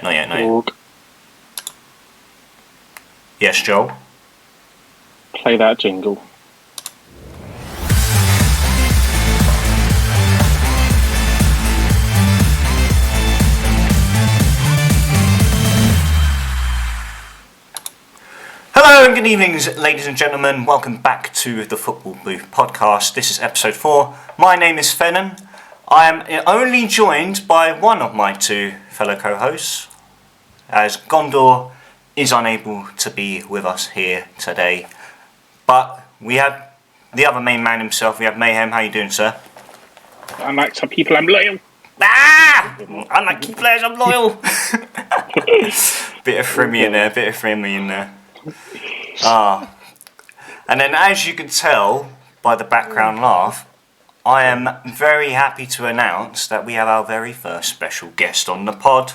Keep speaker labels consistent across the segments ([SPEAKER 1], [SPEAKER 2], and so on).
[SPEAKER 1] not yet.
[SPEAKER 2] Org.
[SPEAKER 1] Yes, Joel?
[SPEAKER 2] Play that jingle.
[SPEAKER 1] Hello and good evenings, ladies and gentlemen. Welcome back to the Football Booth podcast. This is episode 4. My name is Fennan. I am only joined by one of my two fellow co-hosts, as Gondor is unable to be with us here today. But we have the other main man himself. We have Mayhem. How you doing, sir?
[SPEAKER 2] Unlike some people, I'm loyal.
[SPEAKER 1] Unlike key players, I'm loyal. Bit of Frimmy in there. And then, as you can tell by the background laugh, I am very happy to announce that we have our very first special guest on the pod.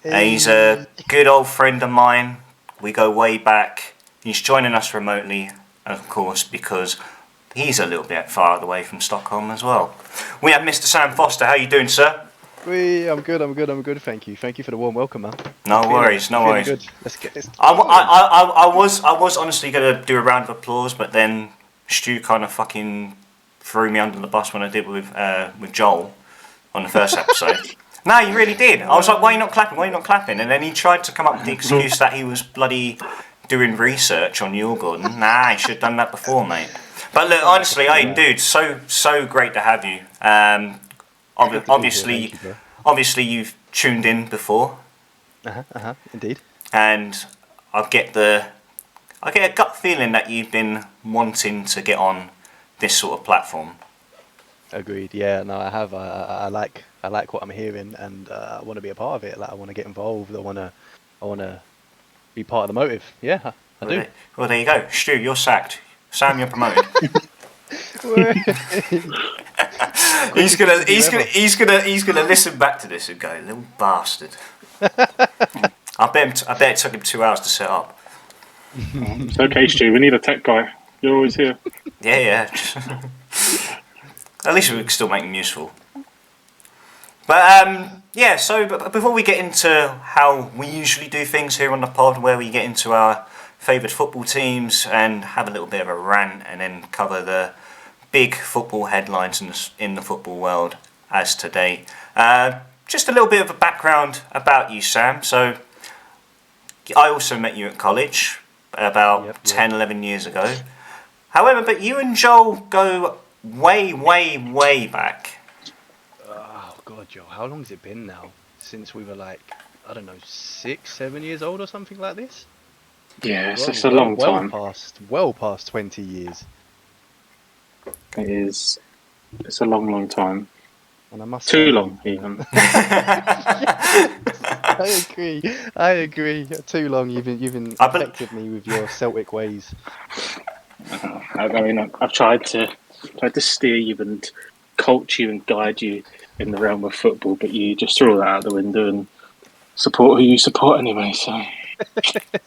[SPEAKER 1] He's a good old friend of mine. We go way back. He's joining us remotely, of course, because he's a little bit far away from Stockholm as well. We have Mr. Sam Foster. How you doing, sir?
[SPEAKER 3] I'm good. Thank you for the warm welcome, man.
[SPEAKER 1] No worries.
[SPEAKER 3] Good. Let's get this.
[SPEAKER 1] I was honestly going to do a round of applause, but then Stu kind of fucking threw me under the bus when I did with Joel on the first episode. No, you really did. I was like, why are you not clapping? And then he tried to come up with the excuse that he was bloody doing research on Djurgården. Nah, he should have done that before, mate. But look, honestly, hey, dude, so great to have you. Obviously, you've tuned in before.
[SPEAKER 3] Indeed.
[SPEAKER 1] And I get a gut feeling that you've been wanting to get on this sort of platform.
[SPEAKER 3] Agreed. Yeah. No, I have. I like what I'm hearing, and I want to be a part of it. Like, I want to get involved. I want to be part of the motive. Yeah, I do.
[SPEAKER 1] Well, there you go. Stu, you're sacked. Sam, you're promoted. He's gonna listen back to this and go, little bastard. I bet it took him 2 hours to set up.
[SPEAKER 2] It's okay, Stu. We need a tech guy. You're always here.
[SPEAKER 1] Yeah. At least we can still make them useful. But but before we get into how we usually do things here on the pod, where we get into our favoured football teams and have a little bit of a rant and then cover the big football headlines in the football world as today. Just a little bit of a background about you, Sam. So I also met you at college about 10, 11 years ago. However, but you and Joel go way back.
[SPEAKER 3] Oh God, Joel, how long has it been now since we were like, I don't know, 6, 7 years old or something like this?
[SPEAKER 2] Yeah, it's a long time.
[SPEAKER 3] Well past 20 years.
[SPEAKER 2] It is. It's a long time.
[SPEAKER 3] And I must
[SPEAKER 2] Too long, even.
[SPEAKER 3] I agree. Too long. You've infected me with your Celtic ways.
[SPEAKER 2] I mean, I've tried to steer you and coach you and guide you in the realm of football, but you just throw that out the window and support who you support anyway. So,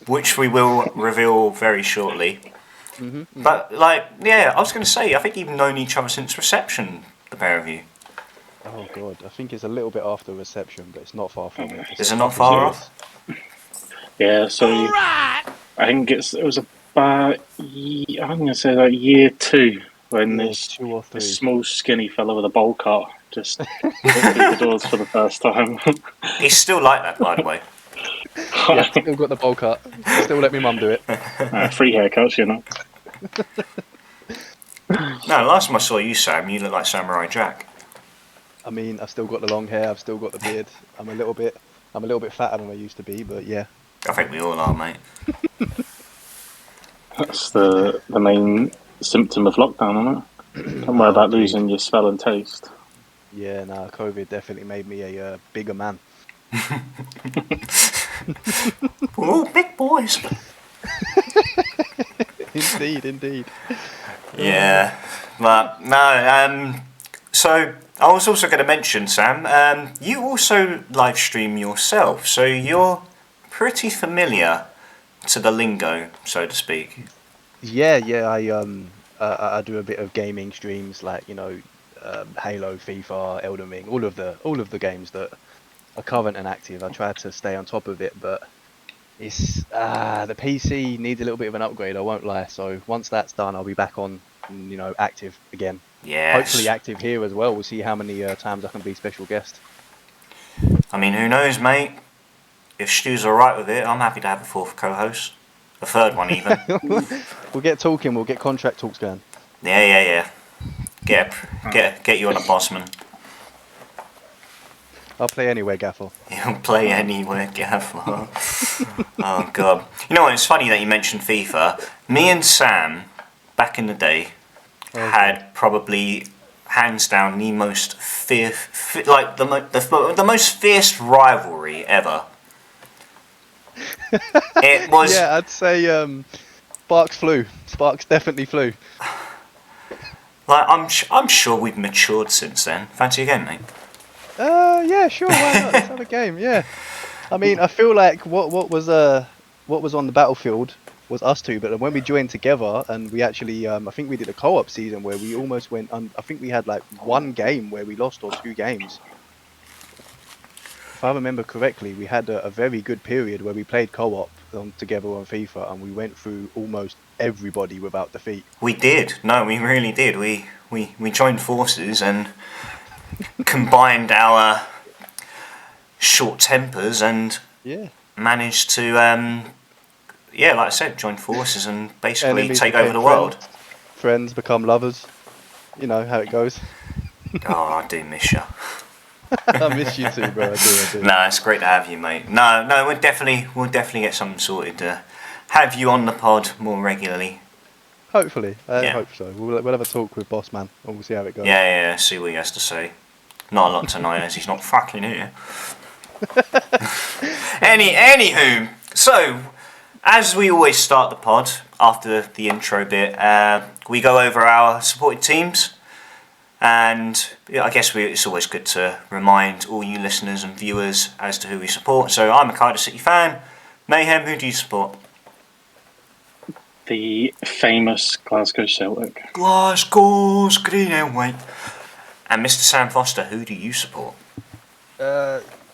[SPEAKER 1] which we will reveal very shortly. Mm-hmm. But I was going to say, I think you've known each other since reception, the pair of you.
[SPEAKER 3] Oh God, I think it's a little bit after reception, but it's not far from it.
[SPEAKER 1] Is it not far off?
[SPEAKER 2] Yeah, so I think it was about, I'm going to say like year 2, when this small skinny fella with a bowl cut just walked through the doors for the first time.
[SPEAKER 1] He's still like that, by the way.
[SPEAKER 3] Yeah, still got the bowl cut. Still let me mum do it.
[SPEAKER 2] Free haircuts, you know.
[SPEAKER 1] No, last time I saw you, Sam, you look like Samurai Jack.
[SPEAKER 3] I mean, I've still got the long hair. I've still got the beard. I'm a little bit fatter than I used to be, but yeah.
[SPEAKER 1] I think we all are, mate.
[SPEAKER 2] That's the main symptom of lockdown, isn't it? Don't worry about losing your smell and taste.
[SPEAKER 3] Yeah, no, COVID definitely made me a bigger man.
[SPEAKER 1] We're all big boys.
[SPEAKER 3] Indeed.
[SPEAKER 1] Yeah, but no. So I was also going to mention, Sam. You also live stream yourself, so you're pretty familiar to the lingo, so to speak.
[SPEAKER 3] Yeah. I do a bit of gaming streams, like Halo, FIFA, Elden Ring, all of the games that current and active. I try to stay on top of it, but it's the PC needs a little bit of an upgrade. I won't lie. So once that's done, I'll be back on, active again.
[SPEAKER 1] Yes.
[SPEAKER 3] Hopefully active here as well. We'll see how many times I can be special guest.
[SPEAKER 1] I mean, who knows, mate? If Stu's alright with it, I'm happy to have a fourth co-host. A third one, even.
[SPEAKER 3] We'll get talking. We'll get contract talks going.
[SPEAKER 1] Yeah. Get you on a bossman.
[SPEAKER 3] I'll play anywhere, Gaffer.
[SPEAKER 1] You'll play anywhere, Gaffer. Oh, God. You know what? It's funny that you mentioned FIFA. Me and Sam, back in the day, had probably, hands down, the most the most fierce rivalry ever. It was.
[SPEAKER 3] Yeah, I'd say Sparks flew. Sparks definitely flew.
[SPEAKER 1] Like I'm sure we've matured since then. Fancy a game, mate?
[SPEAKER 3] Yeah, sure. Why not? Let's have a game. Yeah. I mean, I feel like what was on the battlefield was us two, but when we joined together and we actually, I think we did a co-op season where we almost went. I think we had like one game where we lost or two games. If I remember correctly, we had a very good period where we played co-op together on FIFA, and we went through almost everybody without defeat.
[SPEAKER 1] We did. No, we really did. We joined forces and combined our short tempers and managed to, like I said, join forces and basically
[SPEAKER 3] Enemies
[SPEAKER 1] take over the
[SPEAKER 3] became
[SPEAKER 1] world.
[SPEAKER 3] Friends become lovers. You know how it goes.
[SPEAKER 1] Oh, I do miss you.
[SPEAKER 3] I miss you too, bro. I do.
[SPEAKER 1] No, it's great to have you, mate. No, we'll definitely get something sorted to have you on the pod more regularly.
[SPEAKER 3] Hopefully, I hope so. We'll have a talk with Boss Man and we'll see how it goes.
[SPEAKER 1] Yeah, see what he has to say. Not a lot tonight as he's not fucking here. Anywho, so as we always start the pod after the intro bit, we go over our supported teams. And I guess it's always good to remind all you listeners and viewers as to who we support. So I'm a Cardiff City fan. Mayhem, who do you support?
[SPEAKER 2] The famous Glasgow Celtic.
[SPEAKER 1] Glasgow's green and white. And Mr. Sam Foster, who do you support?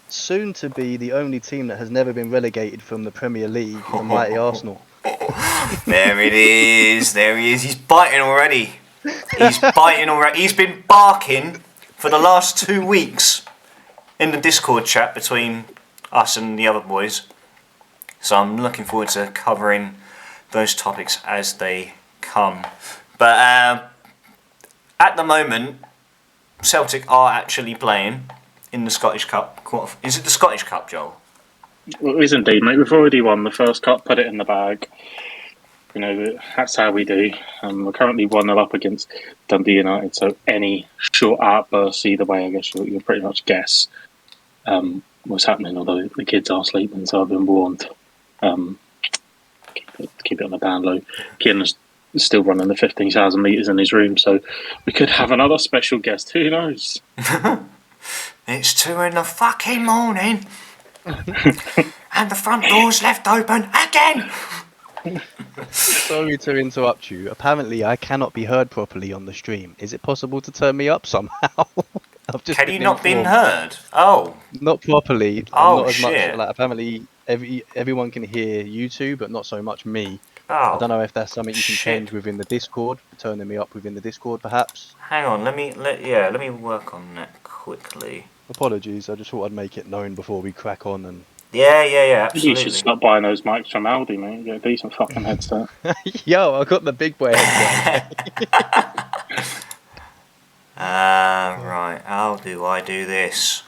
[SPEAKER 3] Soon to be the only team that has never been relegated from the Premier League, the mighty Arsenal.
[SPEAKER 1] There it is. There he is. He's biting already. He's been barking for the last 2 weeks in the Discord chat between us and the other boys. So I'm looking forward to covering those topics as they come. But at the moment, Celtic are actually playing in the Scottish Cup. Is it the Scottish Cup, Joel?
[SPEAKER 2] Well, it is indeed, mate. We've already won the first cup, put it in the bag. You know, that's how we do. We're currently 1-0 up against Dundee United, so any short outbursts either way, I guess you'll pretty much guess what's happening, although the kids are sleeping, so I've been warned. Keep it on the down low. Kieran's still running the 15,000 metres in his room, so we could have another special guest. Who knows?
[SPEAKER 1] It's 2 in the fucking morning, and the front door's left open again.
[SPEAKER 3] Sorry to interrupt you. Apparently, I cannot be heard properly on the stream. Is it possible to turn me up somehow?
[SPEAKER 1] Have you not been heard? Oh.
[SPEAKER 3] Not properly.
[SPEAKER 1] Oh,
[SPEAKER 3] not as
[SPEAKER 1] shit.
[SPEAKER 3] much. Apparently, everyone can hear you two, but not so much me.
[SPEAKER 1] Oh.
[SPEAKER 3] I don't know if that's something you can change within the Discord, turning me up within the Discord, perhaps.
[SPEAKER 1] Hang on, let me work on that quickly.
[SPEAKER 3] Apologies, I just thought I'd make it known before we crack on and...
[SPEAKER 1] Yeah, absolutely.
[SPEAKER 2] You should stop buying those mics from Aldi, mate. You get a decent fucking headset.
[SPEAKER 3] Yo, I got the big boy headset.
[SPEAKER 1] Right, how do I do this?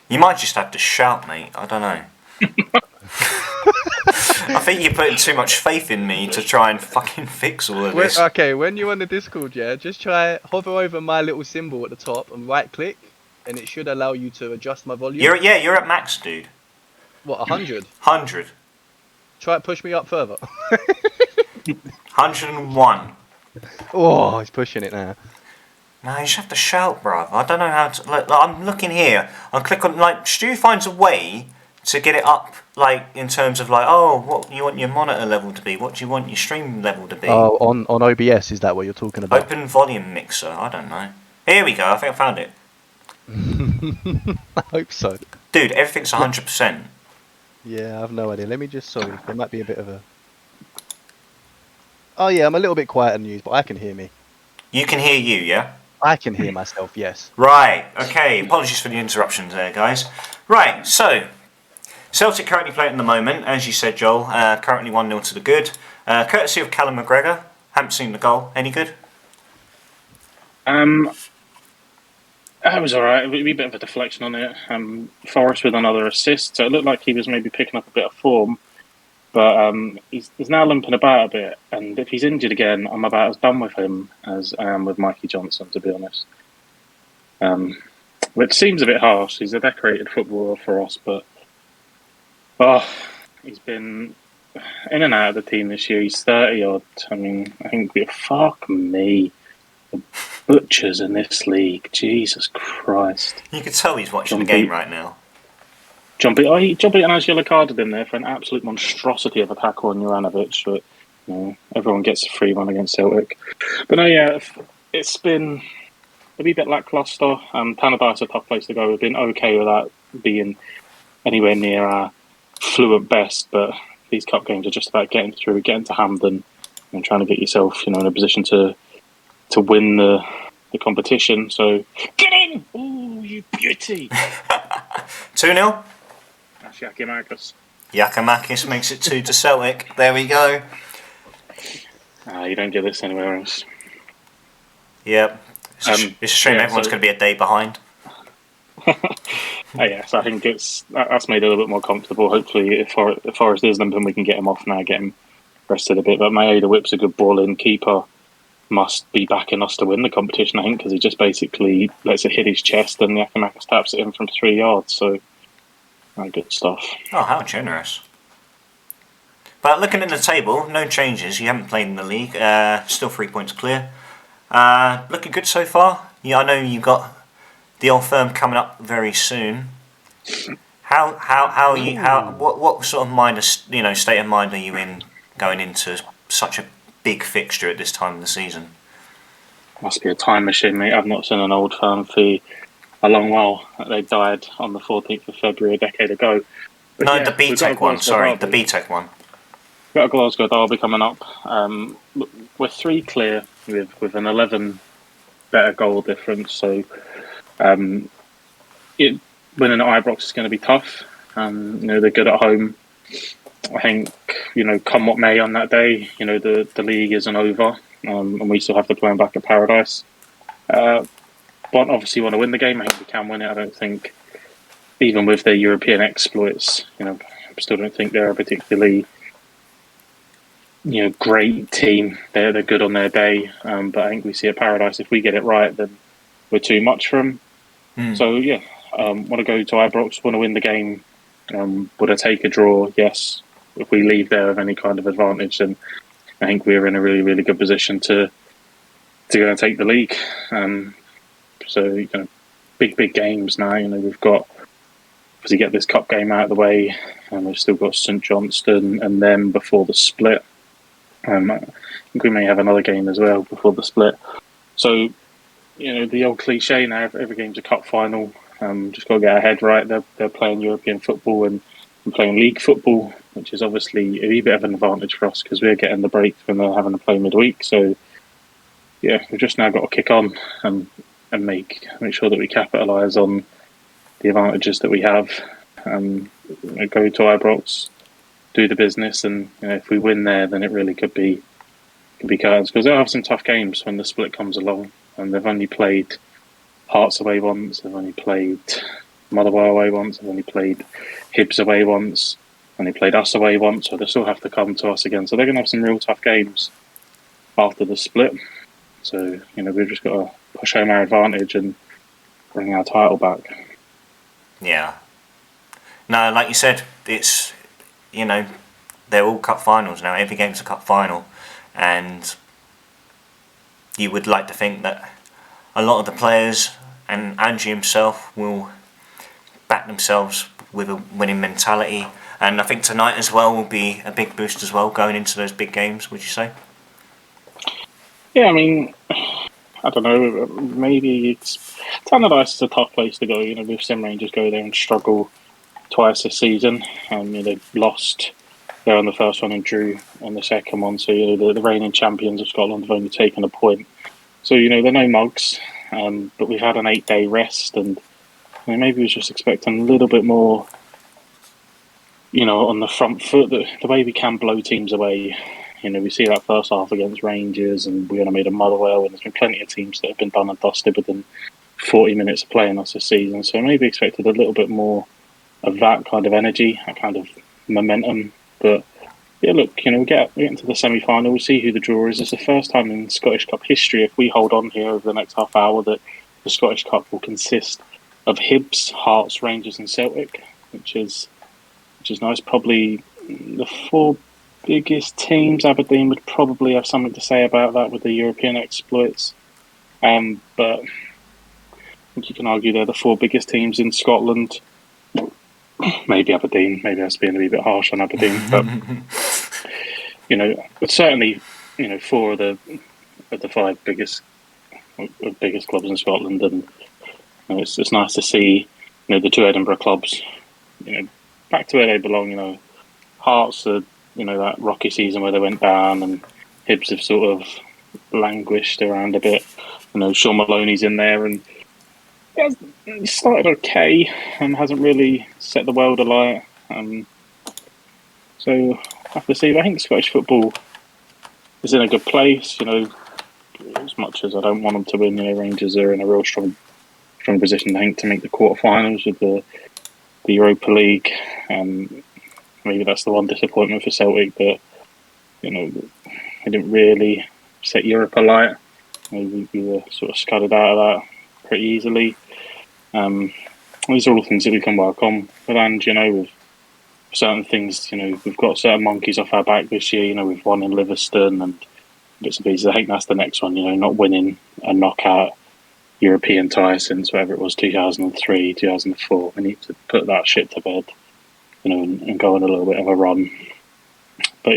[SPEAKER 1] You might just have to shout, mate. I don't know. I think you're putting too much faith in me to try and fucking fix all of this.
[SPEAKER 3] Okay, when you're on the Discord, just try hover over my little symbol at the top and right click, and it should allow you to adjust my volume.
[SPEAKER 1] You're at max, dude.
[SPEAKER 3] What, 100?
[SPEAKER 1] 100.
[SPEAKER 3] Try it, push me up further.
[SPEAKER 1] 101.
[SPEAKER 3] Oh, he's pushing it now.
[SPEAKER 1] No, you just have to shout, bruv. I don't know how to... Like, I'm looking here. I click on... Like, Stu finds a way to get it up, like, in terms of, like, oh, what you want your monitor level to be? What do you want your stream level to be?
[SPEAKER 3] Oh, on OBS, is that what you're talking about?
[SPEAKER 1] Open volume mixer. I don't know. Here we go. I think I found it.
[SPEAKER 3] I hope so.
[SPEAKER 1] Dude, everything's 100%.
[SPEAKER 3] Yeah, I have no idea. Let me just, sorry, there might be a bit of a... Oh yeah, I'm a little bit quiet on news, but I can hear me.
[SPEAKER 1] You can hear you, yeah?
[SPEAKER 3] I can hear myself, yes.
[SPEAKER 1] Right, okay. Apologies for the interruptions there, guys. Right, so Celtic currently playing at the moment, as you said, Joel, currently 1-0 to the good. Courtesy of Callum McGregor. Haven't seen the goal. Any good?
[SPEAKER 2] That was alright. A wee bit of a deflection on it. Forrest with another assist, so it looked like he was maybe picking up a bit of form. But he's now limping about a bit, and if he's injured again, I'm about as done with him as I am with Mikey Johnson, to be honest. Which seems a bit harsh. He's a decorated footballer for us, but he's been in and out of the team this year. He's 30 odd. I mean, I think fuck me. The butchers in this league. Jesus Christ.
[SPEAKER 1] You could tell he's watching the game right now.
[SPEAKER 2] Jumpy and has yellow carded in there for an absolute monstrosity of a tackle on Juranovic, but everyone gets a free one against Celtic. But no, yeah, it's been a wee bit lacklustre. Tannadice a tough place to go. We've been okay without being anywhere near our fluent best, but these cup games are just about getting through, getting to Hampden, and trying to get yourself, in a position to win the competition. So get in! Ooh, you beauty!
[SPEAKER 1] 2-0.
[SPEAKER 2] That's Yakimakis.
[SPEAKER 1] Yakimakis makes it 2 to Celtic. There we go.
[SPEAKER 2] You don't get this anywhere else.
[SPEAKER 1] Yep. It's a shame everyone's going to be a day behind.
[SPEAKER 2] So I think that's made it a little bit more comfortable. Hopefully, if Forrest is limping, we can get him off now, get him rested a bit. But Maeda whips a good ball in. Keeper must be backing us to win the competition, I think, because he just basically lets it hit his chest and Yakimakis taps it in from 3 yards. So, good stuff.
[SPEAKER 1] Oh, how generous. But looking at the table, no changes. You haven't played in the league. Still 3 points clear. Looking good so far. Yeah, I know you've got the Old Firm coming up very soon. What sort of state of mind are you in going into such a big fixture at this time of the season?
[SPEAKER 2] Must be a time machine, mate. I've not seen an Old Firm for a long while. They died on the 14th of February a decade ago. But
[SPEAKER 1] no, the BTEC one. Sorry, the BTEC one.
[SPEAKER 2] We've got a Glasgow derby coming up. We're 3 clear with an 11 better goal difference. So winning at Ibrox is going to be tough. They're good at home. I think, come what may on that day, the league isn't over, and we still have to play them back at Paradise. But obviously want to win the game. I think we can win it. I don't think, even with their European exploits, I still don't think they're a particularly great team. They're good on their day, but I think we see at Paradise, if we get it right, then we're too much for them. So want to go to Ibrox, want to win the game. Would I take a draw? Yes. If we leave there with any kind of advantage, then I think we're in a really, really good position to go and take the league. So big games now. We've got to get this cup game out of the way, and we've still got St Johnstone and them before the split. I think we may have another game as well before the split. So the old cliche now: every game's a cup final. Just got to get our head right. They're playing European football and playing league football, which is obviously a wee bit of an advantage for us because we're getting the break when they're having to play midweek. So we've just now got to kick on and make sure that we capitalise on the advantages that we have. Go to Ibrox, do the business, and if we win there, then it really could be cards, because they'll have some tough games when the split comes along, and they've only played Hearts away once, they've only played Motherwell away once, they've only played Hibs away once, and they played us away once, so they still have to come to us again. So they're going to have some real tough games after the split. So we've just got to push home our advantage and bring our title back.
[SPEAKER 1] Yeah. No, like you said, it's they're all cup finals now. Every game's a cup final, and you would like to think that a lot of the players and Angie himself will back themselves with a winning mentality, and I think tonight as well will be a big boost as well going into those big games. Would you say?
[SPEAKER 2] Yeah, I mean, I don't know. Maybe it's Tannadice is a tough place to go. We've seen Rangers go there and struggle twice this season. They've lost there on the first one and drew on the second one. So the reigning champions of Scotland have only taken a point. So they're no mugs. But we've had an 8-day rest, and maybe we was just expecting a little bit more. On the front foot, the way we can blow teams away. We see that first half against Rangers, and we only made a Motherwell, and there's been plenty of teams that have been done and dusted within 40 minutes of playing us this season. So maybe expected a little bit more of that kind of energy, that kind of momentum. But yeah, look, we get into the semi-final. We'll see who the draw is. It's the first time in Scottish Cup history, if we hold on here over the next half hour, that the Scottish Cup will consist of Hibs, Hearts, Rangers, and Celtic, which is nice. Probably the four biggest teams. Aberdeen would probably have something to say about that with the European exploits. But I think you can argue they're the four biggest teams in Scotland. Maybe Aberdeen. Maybe that's being a wee bit harsh on Aberdeen, but but certainly, four of the five biggest clubs in Scotland, and it's nice to see the two Edinburgh clubs, back to where they belong. Hearts are that rocky season where they went down, and Hibs have sort of languished around a bit. Sean Maloney's in there, and he started okay and hasn't really set the world alight. So I have to see. I think Scottish football is in a good place. As much as I don't want them to win, Rangers are in a real strong position, I think, to make the quarterfinals with the Europa League. Maybe that's the one disappointment for Celtic, that they didn't really set Europe alight. We were sort of scudded out of that pretty easily. These are all things that we can work on with Ange. With certain things, we've got certain monkeys off our back this year. We've won in Livingston and bits and pieces. I think that's the next one. Not winning a knockout European tie since whatever it was, 2003, 2004. We need to put that shit to bed. And go on a little bit of a run. But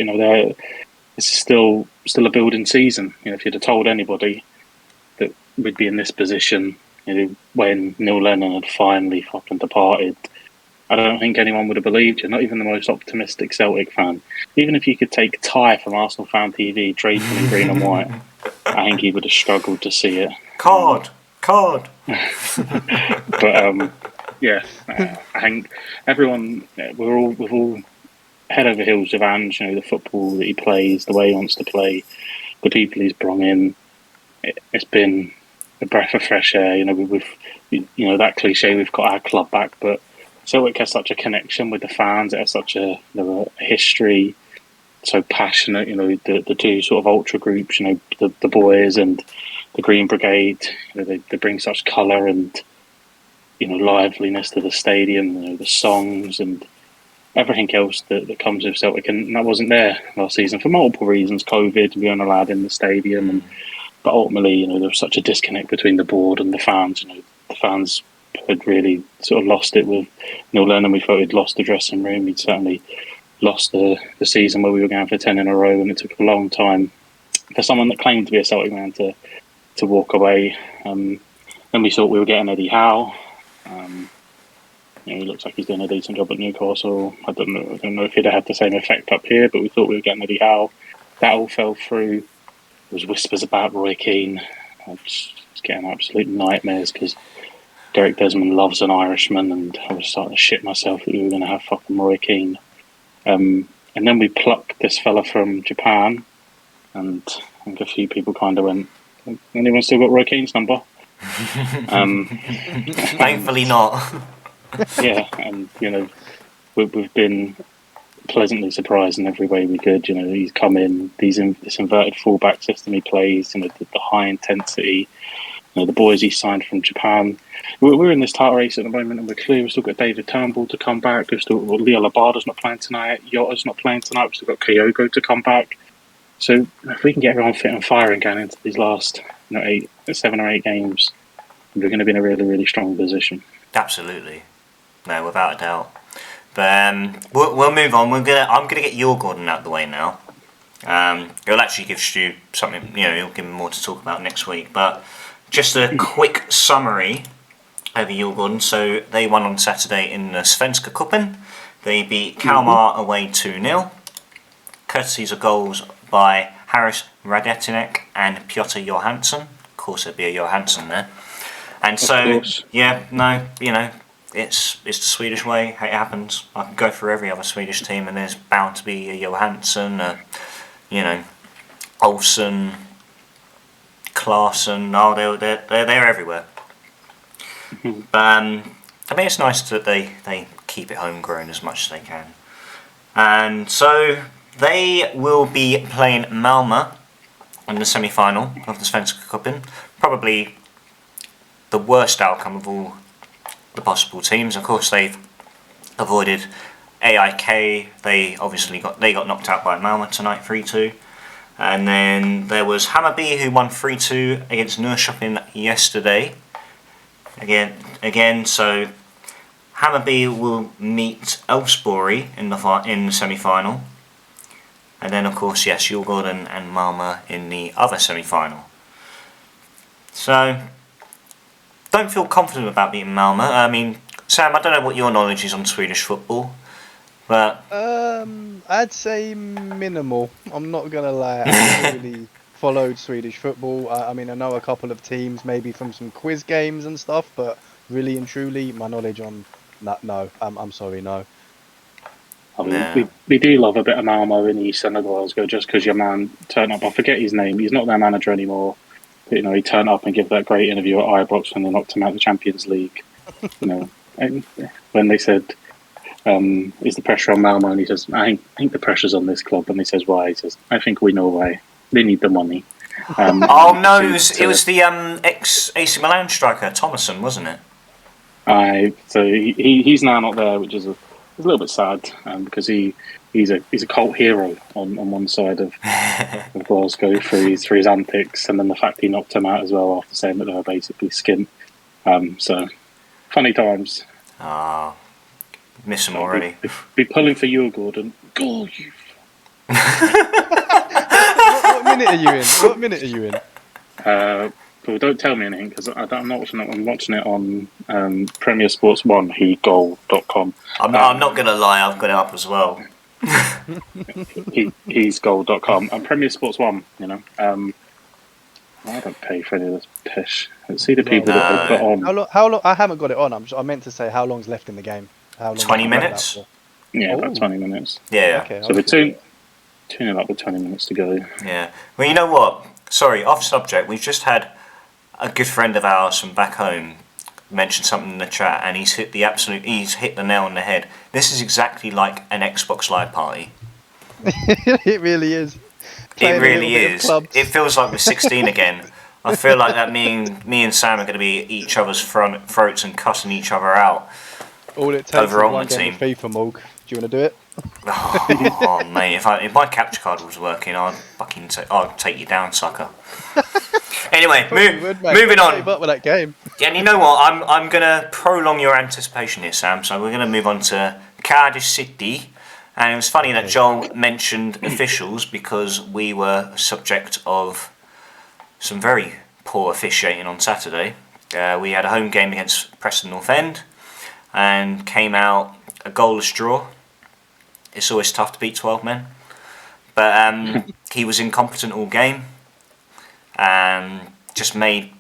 [SPEAKER 2] it's still a building season. If you'd have told anybody that we'd be in this position, when Neil Lennon had finally fucking departed, I don't think anyone would have believed you. Not even the most optimistic Celtic fan. Even if you could take Ty from Arsenal Fan TV, draping in green and white, I think he would have struggled to see it.
[SPEAKER 1] Card.
[SPEAKER 2] But yeah, I think everyone, we've all head over heels with Ange. The football that he plays, the way he wants to play, the people he's brought in. It's been a breath of fresh air. We've that cliche, we've got our club back, but Celtic has such a connection with the fans. It has such a history, so passionate. The two sort of ultra groups. The boys and the Green Brigade. They bring such colour and liveliness to the stadium, the songs and everything else that comes with Celtic, and that wasn't there last season for multiple reasons. COVID, we weren't allowed in the stadium, but ultimately, there was such a disconnect between the board and the fans. The fans had really sort of lost it with Neil Lennon. We felt he'd lost the dressing room. He'd certainly lost the season where we were going for 10 in a row, and it took a long time for someone that claimed to be a Celtic man to walk away. Then we thought we were getting Eddie Howe. He looks like he's doing a decent job at Newcastle. I don't know if he'd have had the same effect up here, but we thought we were getting Eddie Howe. That all fell through. There was whispers about Roy Keane. I was getting absolute nightmares because Derek Desmond loves an Irishman, and I was starting to shit myself that we were going to have fucking Roy Keane. And then we plucked this fella from Japan, and I think a few people kind of went, anyone still got Roy Keane's number?
[SPEAKER 1] Thankfully not.
[SPEAKER 2] Yeah, and we've been pleasantly surprised in every way we could. He's come in, this inverted fullback system he plays, the high intensity, the boys he signed from Japan. We're in this title race at the moment, and we're clear. We've still got David Turnbull to come back. We've still got Leo Labada's not playing tonight. Yotta's not playing tonight. We've still got Kyogo to come back. So if we can get everyone fit and firing going into these last 7 or 8 games, we're going to be in a really, really strong position.
[SPEAKER 1] Absolutely. No, without a doubt. But we'll move on. I'm gonna get your Gordon out of the way now. He'll actually give Stu something, he'll give him more to talk about next week. But just a quick summary over Djurgården. So they won on Saturday in the Svenska Cupen. They beat Kalmar away 2-0. Courtesies of goals by Haris Radetinek and Piotr Johansson. Of course, there'd be a Johansson there. And so, it's the Swedish way. It happens. I can go through every other Swedish team, and there's bound to be a Johansson, Olsen, Klassen. Oh, they're everywhere. But it's nice that they keep it homegrown as much as they can. And so they will be playing Malmö in the semi-final of the Svenska Cupen. Probably the worst outcome of all the possible teams. Of course, they've avoided AIK. They got knocked out by Malmö tonight, 3-2. And then there was Hammarby, who won 3-2 against Norrköping yesterday. Again, so Hammarby will meet Elfsborg in the semi-final. And then, of course, yes, Djurgården and Malmö in the other semi-final. So, don't feel confident about beating Malmö. I mean, Sam, I don't know what your knowledge is on Swedish football, but
[SPEAKER 3] I'd say minimal. I'm not gonna lie. I haven't really followed Swedish football. I mean, I know a couple of teams, maybe from some quiz games and stuff, but really and truly, my knowledge on that, no. I'm sorry, no.
[SPEAKER 2] I mean, we do love a bit of Malmo in the Senegal ago, just because your man turned up. I forget his name. He's not their manager anymore. But, he turned up and gave that great interview at Ibrox when they knocked him out of the Champions League. And when they said, "Is the pressure on Malmo?" and he says, "I think the pressure's on this club." And he says, "Why?" He says, "I think we know why. They need the money."
[SPEAKER 1] Oh no! It was the ex-AC Milan striker Thomason, wasn't it?
[SPEAKER 2] So he's now not there, which is a little bit sad, because he's a cult hero on one side of Glasgow for his antics, and then the fact he knocked him out as well after saying that they were basically skint. So funny times.
[SPEAKER 1] Miss him already.
[SPEAKER 2] Be pulling for Djurgården. Go you!
[SPEAKER 3] What minute are you in?
[SPEAKER 2] Well, don't tell me anything, because I'm not watching it. I'm watching it on Premier Sports 1, hegoal.com.
[SPEAKER 1] I'm not going to lie, I've got it up as well.
[SPEAKER 2] He's goal.com and Premier Sports 1, I don't pay for any of this pish. See the people that they put on.
[SPEAKER 3] How long? I haven't got it on. I meant to say how long's left in the game. How long
[SPEAKER 1] 20 minutes?
[SPEAKER 2] Yeah, about 20 minutes.
[SPEAKER 1] Yeah.
[SPEAKER 2] Okay, so we're tuning up with 20 minutes to go.
[SPEAKER 1] Yeah. Well, you know what? Sorry, off subject. We've just had a good friend of ours from back home mention something in the chat, and he's hit the nail on the head. This is exactly like an Xbox Live party.
[SPEAKER 3] It really is.
[SPEAKER 1] It really is. It feels like we're 16 again. I feel like that me and Sam are going to be at each other's throats and cussing each other out.
[SPEAKER 3] All it takes is one game of FIFA, Morg. Do you want to do it?
[SPEAKER 1] Oh mate, if my capture card was working, I'd take you down, sucker. Anyway, moving on.
[SPEAKER 3] Save up with that game.
[SPEAKER 1] Yeah, and you know what? I'm gonna prolong your anticipation here, Sam. So we're gonna move on to Cardiff City, and it was funny that Joel mentioned officials, because we were subject of some very poor officiating on Saturday. We had a home game against Preston North End, and came out a goalless draw. It's always tough to beat 12 men. But he was incompetent all game. Just made,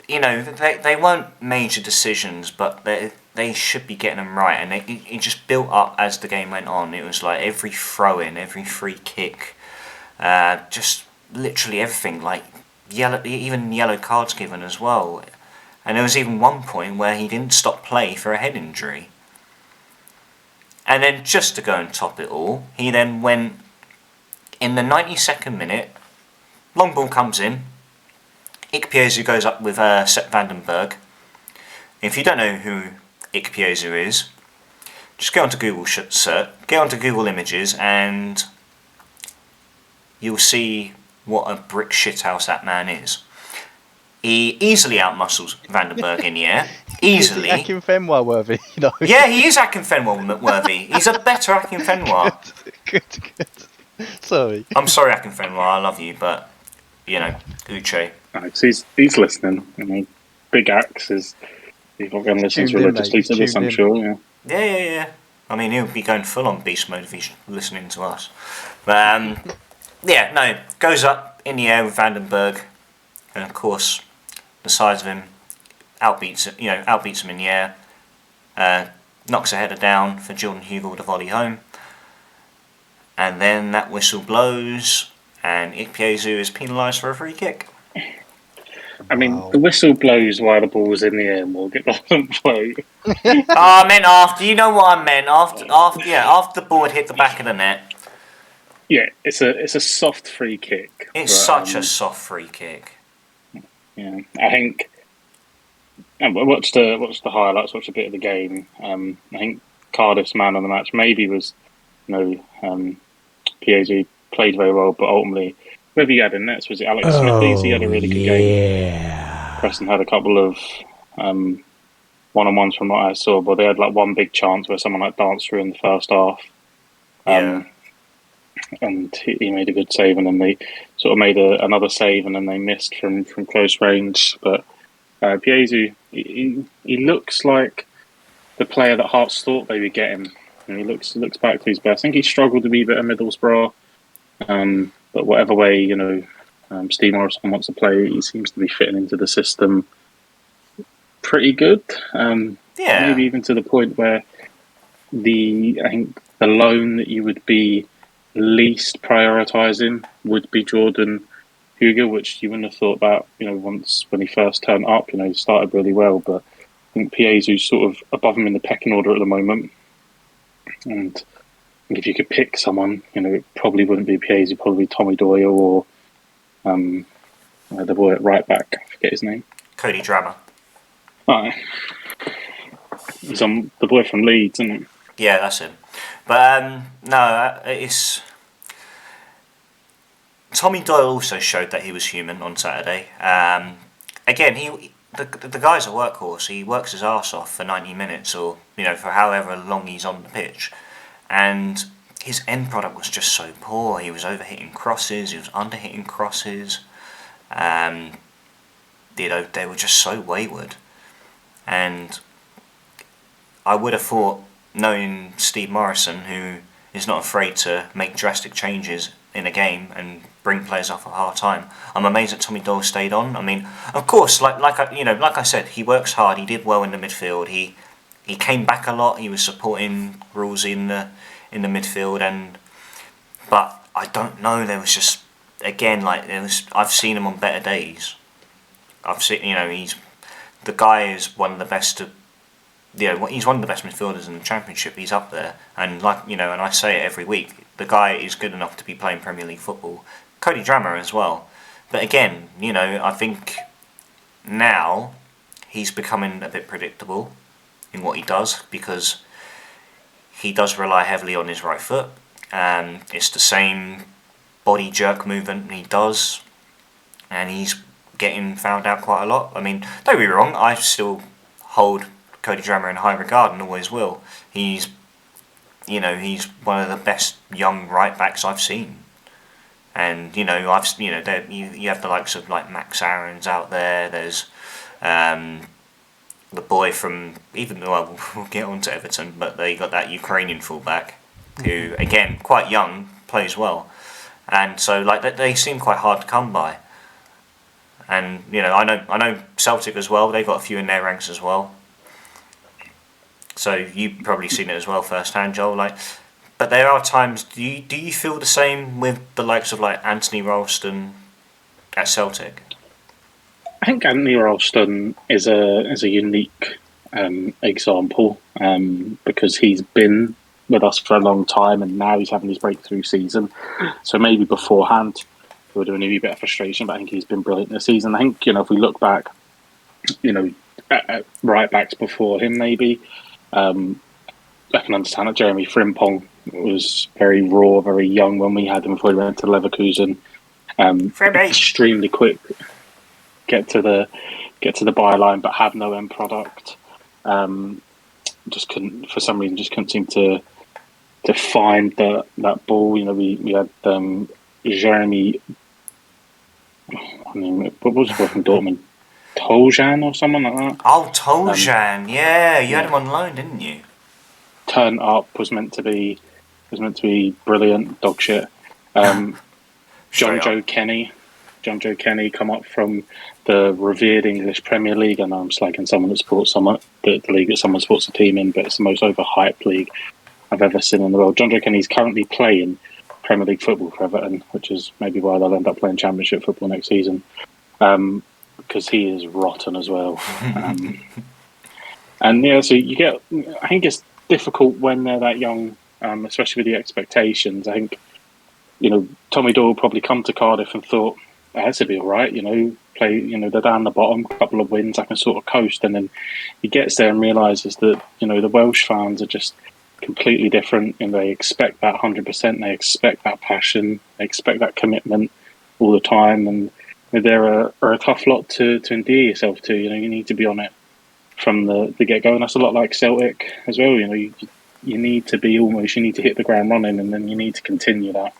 [SPEAKER 1] they weren't major decisions, but they should be getting them right. And it just built up as the game went on. It was like every throw-in, every free kick, just literally everything, like even yellow cards given as well. And there was even one point where he didn't stop play for a head injury. And then just to go and top it all, he then went in the 92nd minute, long ball comes in, Ikpeazu goes up with Sepp Vandenberg. If you don't know who Ikpeazu is, just go onto Google search, get onto Google Images, and you'll see what a brick shithouse that man is. He easily outmuscles Vandenberg in the air. Easily.
[SPEAKER 3] Is he Akinfenwa worthy?
[SPEAKER 1] Yeah, he is Akinfenwa worthy. He's a better Akinfenwa.
[SPEAKER 3] Good. Sorry.
[SPEAKER 1] I'm sorry, Akinfenwa, I love you, but, Uche.
[SPEAKER 2] He's listening. Big Axe is. He's not going to listen
[SPEAKER 3] Tuned in, mate.
[SPEAKER 2] religiously
[SPEAKER 3] He's
[SPEAKER 2] to this,
[SPEAKER 3] tuned
[SPEAKER 2] I'm
[SPEAKER 3] in.
[SPEAKER 2] sure. Yeah.
[SPEAKER 1] Yeah. I mean, he'll be going full on beast mode if he's listening to us. But, goes up in the air with Vandenberg, and of course, the size of him outbeats him in the air. Knocks a header down for Jordan Hugo with a volley home. And then that whistle blows, and Ikpeazu is penalised for a free kick.
[SPEAKER 2] I mean, the whistle blows while the ball's in the air, Morgan. It doesn't blow.
[SPEAKER 1] I meant after. You know what I meant. After the ball had hit the back of the net.
[SPEAKER 2] Yeah, it's a soft free kick.
[SPEAKER 1] It's such a soft free kick.
[SPEAKER 2] Yeah, I think. I watched the highlights. Watched a bit of the game. I think Cardiff's man of the match maybe was, Piazzi played very well, but ultimately, whoever you had in nets, was it Alex Smithies? He had a really good game. Preston had a couple of one-on-ones from what I saw, but they had like one big chance where someone danced through in the first half. And he made a good save, and then they sort of made another save, and then they missed from close range. But Piazzi, he looks like the player that Hearts thought they would get him. And he looks back to his best. I think he struggled a wee bit at Middlesbrough, but whatever way Steve Morrison wants to play, he seems to be fitting into the system pretty good. Maybe even to the point where I think the loan that you would be least prioritising would be Jordan Hugo, which you wouldn't have thought about. Once when he first turned up, he started really well, but I think Piazzi's sort of above him in the pecking order at the moment. And if you could pick someone, it probably wouldn't be Piazzi, probably Tommy Doyle or the boy at right back. I forget his name.
[SPEAKER 1] Cody Drammer.
[SPEAKER 2] Oh, he's on the boy from Leeds, isn't he?
[SPEAKER 1] Yeah, that's him. But it's Tommy Doyle also showed that he was human on Saturday. Again, the guy's a workhorse. He works his arse off for 90 minutes or, for however long he's on the pitch. And his end product was just so poor. He was overhitting crosses. He was underhitting crosses. They were just so wayward. And I would have thought, knowing Steve Morrison, who is not afraid to make drastic changes in a game and bring players off at half time, I'm amazed that Tommy Doyle stayed on. I mean, of course, like I said, he works hard. He did well in the midfield. He came back a lot. He was supporting Rules in the midfield, but I don't know. There was just I've seen him on better days. I've seen the guy is one of the best to. He's one of the best midfielders in the Championship. He's up there, and and I say it every week. The guy is good enough to be playing Premier League football. Cody Drammer as well, but again, I think now he's becoming a bit predictable in what he does because he does rely heavily on his right foot. It's the same body jerk movement he does, and he's getting found out quite a lot. I mean, don't be wrong, I still hold Cody Drammer in high regard and always will. He's one of the best young right backs I've seen, and you have the likes of like Max Aarons out there. There's the boy from we'll get on to Everton, but they got that Ukrainian fullback who again quite young, plays well, and so they seem quite hard to come by. And I know Celtic as well. They've got a few in their ranks as well. So you've probably seen it as well firsthand, Joel. But there are times. Do you feel the same with the likes of Anthony Ralston at Celtic?
[SPEAKER 2] I think Anthony Ralston is a unique example because he's been with us for a long time, and now he's having his breakthrough season. So maybe beforehand there would have been a bit of frustration, but I think he's been brilliant this season. I think if we look back, at right backs before him, maybe. I can understand that Jeremy Frimpong was very raw, very young when we had him before he went to Leverkusen. Extremely quick, get to the byline, but have no end product. For some reason, just couldn't seem to to find that ball. You know, we had Jeremy. I mean, what was it from Dortmund? Toljan or someone like that.
[SPEAKER 1] Oh, Toljan, yeah, you had him on loan, didn't you?
[SPEAKER 2] Turned up, was meant to be brilliant, dog shit. John Joe Kenny come up from the revered English Premier League. I know I'm slagging someone that supports the league that someone supports a team in, but it's the most overhyped league I've ever seen in the world. John Joe Kenny's currently playing Premier League football for Everton, which is maybe why they'll end up playing Championship football next season, because he is rotten as well. And yeah, so you get. I think it's difficult when they're that young, especially with the expectations. I think, you know, Tommy Doyle probably come to Cardiff and thought, this will be all right, you know, play, you know, they're down the bottom, a couple of wins, I can sort of coast. And then he gets there and realises that, you know, the Welsh fans are just completely different, and they expect that 100%, they expect that passion, they expect that commitment all the time, and they're a tough lot to endear yourself to. You know, you need to be on it from the get-go, and that's a lot like Celtic as well. You know, you need to be you need to hit the ground running, and then you need to continue that.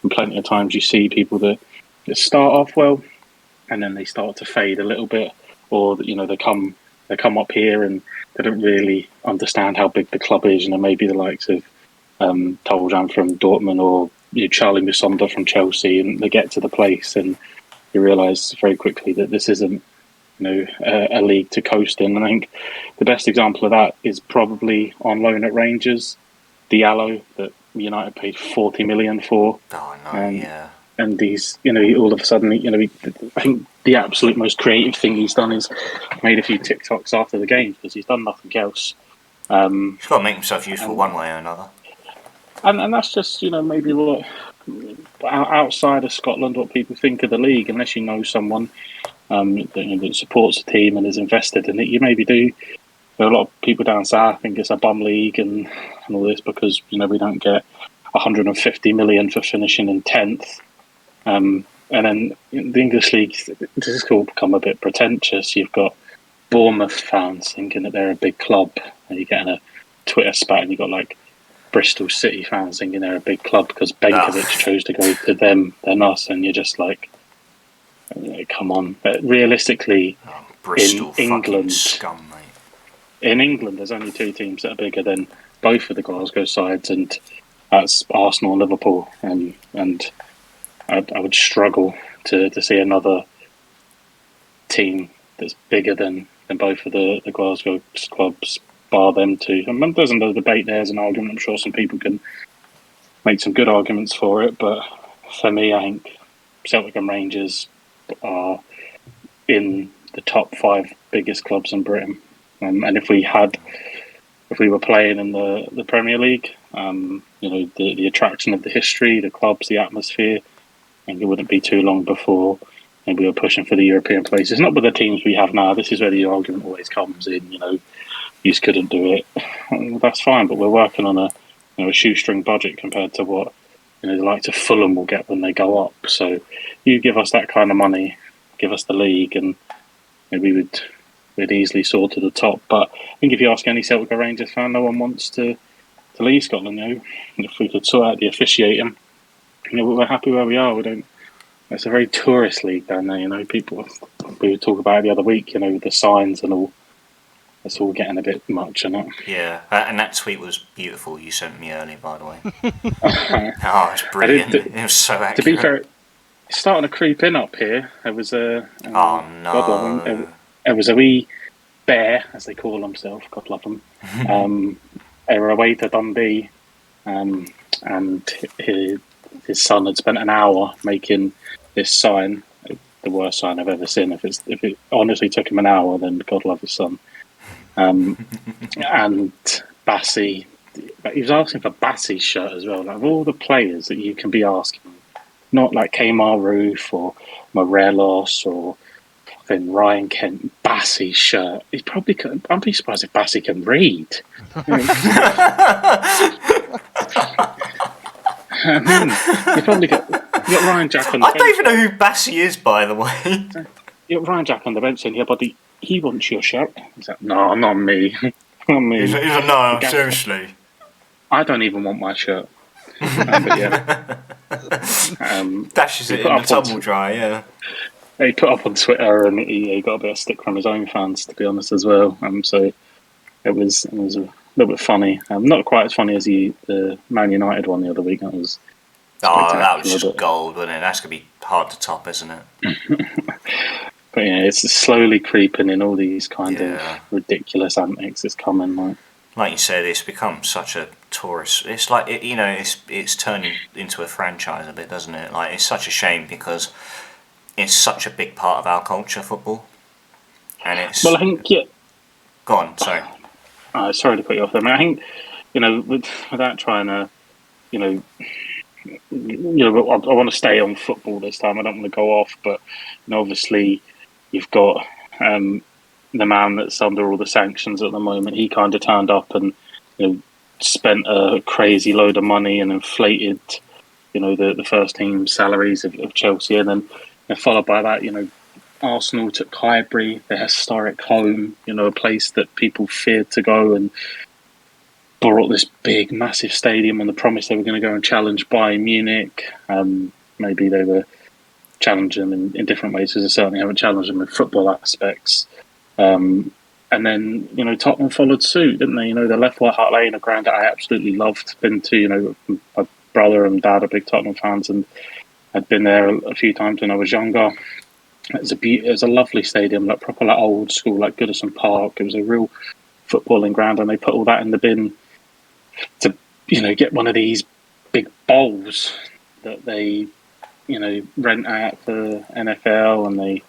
[SPEAKER 2] And plenty of times you see people that start off well, and then they start to fade a little bit, or, you know, they come up here and they don't really understand how big the club is. You know, maybe the likes of Toljan from Dortmund, or, you know, Charlie Musonda from Chelsea, and they get to the place and you realise very quickly that this isn't, you know, a league to coast in. And I think the best example of that is probably on loan at Rangers, Diallo, that United paid 40 million for.
[SPEAKER 1] Oh no, yeah.
[SPEAKER 2] And he's, you know, all of a sudden, you know, I think the absolute most creative thing he's done is made a few TikToks after the game, because he's done nothing else.
[SPEAKER 1] He's got to make himself useful one way or another.
[SPEAKER 2] And that's just, you know, maybe what outside of Scotland, what people think of the league, unless you know someone that supports the team and is invested in it, you maybe do. There are a lot of people down south think it's a bum league and all this, because, you know, we don't get 150 million for finishing in 10th. And then the English league, this has all become a bit pretentious. You've got Bournemouth fans thinking that they're a big club, and you get in a Twitter spat, and you've got like Bristol City fans thinking they're a big club because Benkovic chose to go to them than us, and you're just like, come on. But realistically,
[SPEAKER 1] Bristol
[SPEAKER 2] in England,
[SPEAKER 1] scum, mate.
[SPEAKER 2] In England, there's only two teams that are bigger than both of the Glasgow sides, and that's Arsenal and Liverpool. And I would struggle to see another team that's bigger than both of the Glasgow clubs, bar them two. I mean, there's a debate, there's an argument. I'm sure some people can make some good arguments for it, but for me, I think Celtic and Rangers are in the top 5 biggest clubs in Britain. And if we were playing in the Premier League, you know, the attraction of the history, the clubs, the atmosphere, I think it wouldn't be too long before we were pushing for the European places. Not with the teams we have now. This is where the argument always comes in. You know, you just couldn't do it. Well, that's fine, but we're working on a shoestring budget compared to what, you know, the likes of Fulham will get when they go up. So you give us that kind of money, give us the league, and we'd easily soar to the top. But I think if you ask any Celtic or Rangers fan, no one wants to leave Scotland. You know, and if we could sort out the officiating, you know, we're happy where we are. We don't. It's a very tourist league down there. You know, we talk about it the other week. You know, the signs and all. It's all getting a bit much, isn't it?
[SPEAKER 1] Yeah, and that tweet was beautiful. You sent me earlier, by the way. Oh, it's brilliant. It was so accurate.
[SPEAKER 2] To be fair, it's starting to creep in up here. There was a
[SPEAKER 1] oh no.
[SPEAKER 2] There was a wee bear, as they call themselves. God love them. They were away to Dundee, and his son had spent an hour making this sign, the worst sign I've ever seen. If it honestly took him an hour, then God love his son. And Bassi, he was asking for Bassi's shirt as well. Like, of all the players that you can be asking, not like Kemar Roof or Morelos or fucking Ryan Kent, Bassi's shirt. He probably could. I'd be surprised if Bassi can read. You probably got Ryan Jack on the bench.
[SPEAKER 1] I don't even know who Bassi is, by the way.
[SPEAKER 2] You got Ryan Jack on the bench saying, "Yeah, buddy, he wants your shirt." He's like, "No, not me." Not me.
[SPEAKER 1] He's like, no, seriously.
[SPEAKER 2] I don't even want my shirt. But yeah,
[SPEAKER 1] dashes it in the tumble dry. Yeah,
[SPEAKER 2] he put up on Twitter, and he got a bit of stick from his own fans, to be honest, as well. So it was a little bit funny. Not quite as funny as the Man United one the other week. That was
[SPEAKER 1] that was just gold, wasn't it? That's gonna be hard to top, isn't it?
[SPEAKER 2] But yeah, it's slowly creeping in all these kind of ridiculous antics. It's coming
[SPEAKER 1] like you said, it's become such a tourist. It's like it's turning into a franchise a bit, doesn't it? Like, it's such a shame because it's such a big part of our culture, football. And it's
[SPEAKER 2] I think
[SPEAKER 1] Go on, sorry.
[SPEAKER 2] Sorry to put you off there. I think without trying to, I want to stay on football this time. I don't want to go off, but obviously you've got the man that's under all the sanctions at the moment. He kind of turned up and spent a crazy load of money and inflated the first team salaries of Chelsea, and then followed by that Arsenal took Highbury, their historic home, a place that people feared to go, and brought this big massive stadium on the promise they were going to go and challenge Bayern Munich. Maybe they were challenging them in different ways, because they certainly haven't challenged them in football aspects. And then, Tottenham followed suit, didn't they? They left White Hart Lane, a ground that I absolutely loved. Been to, my brother and dad are big Tottenham fans, and I'd been there a few times when I was younger. It was a lovely stadium, like proper old school, like Goodison Park. It was a real footballing ground, and they put all that in the bin to, get one of these big bowls that they, rent out for NFL, and they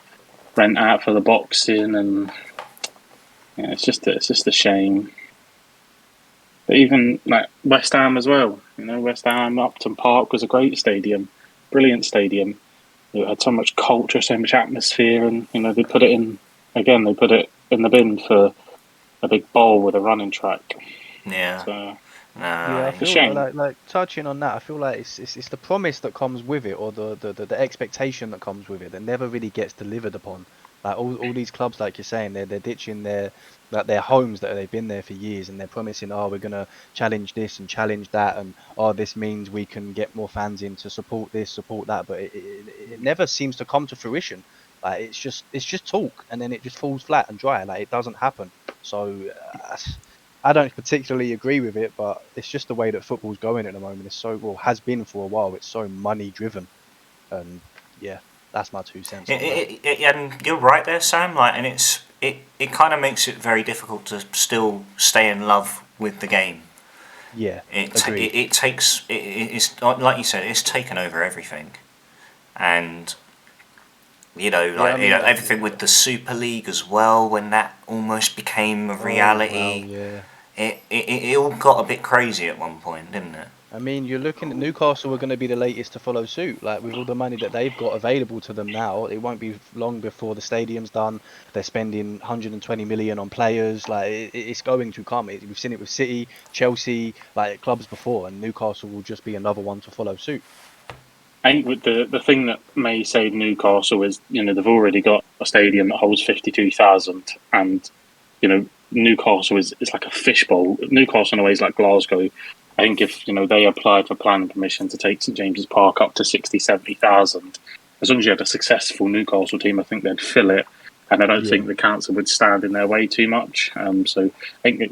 [SPEAKER 2] rent out for the boxing, and it's just a shame. But even like West Ham as well, West Ham, Upton Park was a great stadium, brilliant stadium. It had so much culture, so much atmosphere, and they put it in the bin for a big bowl with a running track.
[SPEAKER 1] Yeah.
[SPEAKER 2] So,
[SPEAKER 3] I feel like touching on that, I feel like it's the promise that comes with it, or the expectation that comes with it, that never really gets delivered upon. Like all these clubs, like you're saying, they're ditching their homes that they've been there for years, and they're promising, we're gonna challenge this and challenge that, and this means we can get more fans in to support this, support that, but it never seems to come to fruition. Like it's just talk, and then it just falls flat and dry. Like it doesn't happen. So I don't particularly agree with it, but it's just the way that football's going at the moment. It's has been for a while. It's so money driven, and yeah. That's my 2 cents.
[SPEAKER 1] And you're right there, Sam. Like, and it kind of makes it very difficult to still stay in love with the game.
[SPEAKER 3] Yeah,
[SPEAKER 1] it's like you said, it's taken over everything, and everything with the Super League as well. When that almost became a reality, it all got a bit crazy at one point, didn't it?
[SPEAKER 3] I mean, you're looking at Newcastle are going to be the latest to follow suit. Like, with all the money that they've got available to them now, it won't be long before the stadium's done. They're spending 120 million on players. Like, it's going to come. We've seen it with City, Chelsea, like clubs before, and Newcastle will just be another one to follow suit.
[SPEAKER 2] I think with the thing that may save Newcastle is, they've already got a stadium that holds 52,000, and Newcastle is like a fishbowl. Newcastle in a way is like Glasgow. I think if they applied for planning permission to take St James's Park up to 60,000, 70,000, as long as you had a successful Newcastle team, I think they'd fill it, and I don't think the council would stand in their way too much. So I think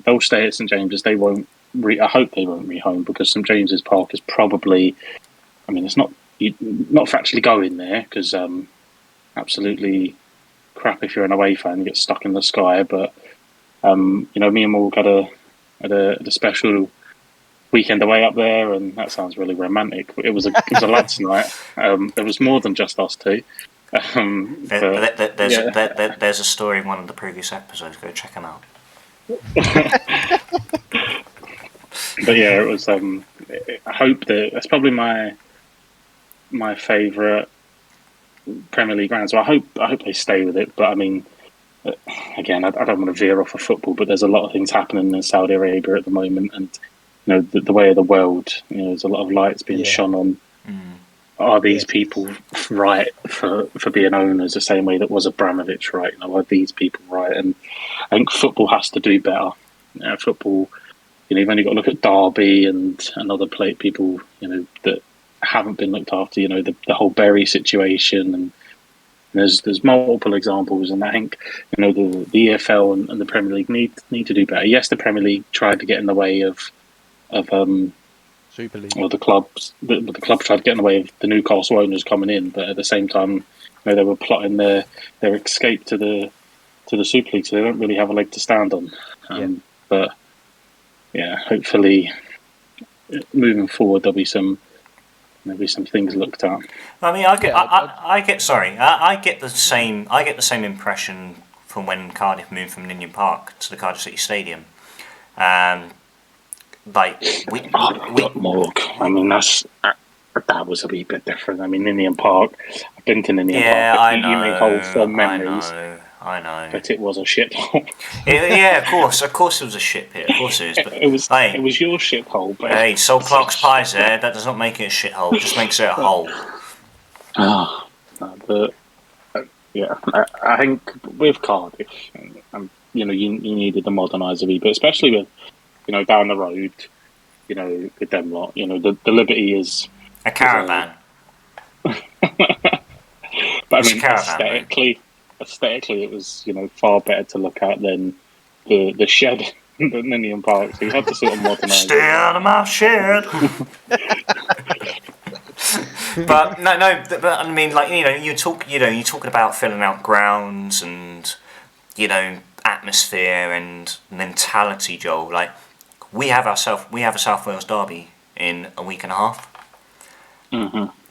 [SPEAKER 2] they'll stay at St James's. They won't. I hope they won't rehome, because St James's Park is probably. I mean, it's not for actually going there, because absolutely crap if you're an away fan, you get stuck in the sky. But me and Morg had a special weekend away up there, and that sounds really romantic. It was a lads' night. There was more than just us two.
[SPEAKER 1] There's a story in one of the previous episodes. Go check them out.
[SPEAKER 2] But yeah, it was. I hope that that's probably my favourite Premier League ground. So I hope they stay with it. But I mean, again, I don't want to veer off of football, but there's a lot of things happening in Saudi Arabia at the moment, and the way of the world. There's a lot of lights being shone on. Are these people right for being owners the same way that was Abramovich right? Are these people right? And I think football has to do better. Football you've only got to look at Derby and other people, that haven't been looked after. The whole Bury situation, and there's multiple examples. And I think the EFL and the Premier League need to do better. Yes, the Premier League tried to get in the way of
[SPEAKER 3] Super League.
[SPEAKER 2] Well, the club tried to get in the way of the Newcastle owners coming in, but at the same time, they were plotting their escape to the Super League, so they don't really have a leg to stand on. But yeah, hopefully, moving forward, there'll be some things looked at.
[SPEAKER 1] I mean, I get the same impression from when Cardiff moved from Ninian Park to the Cardiff City Stadium.
[SPEAKER 2] Morgue. I mean, that was a wee bit different. I mean, Ninian Park. I've been to Ninian Park.
[SPEAKER 1] I know.
[SPEAKER 2] You may hold fond memories.
[SPEAKER 1] I know.
[SPEAKER 2] But it was a shithole.
[SPEAKER 1] Of course, it was a shit pit. Of course, it is. But
[SPEAKER 2] it was your shithole. But
[SPEAKER 1] hey, Sol Clark's Pies there. That does not make it a shithole. It just makes it a hole.
[SPEAKER 2] I think with Cardiff, you needed to modernise a wee bit, especially with down the road, with them lot. The Liberty is
[SPEAKER 1] a caravan.
[SPEAKER 2] But I mean, aesthetically, it was far better to look at than the shed at Ninian Park. So you had to sort of modernise.
[SPEAKER 1] Stay out of my shed. But no. But I mean, you're talking about filling out grounds and atmosphere and mentality, Joel. Like we have a South Wales derby in a week and a half,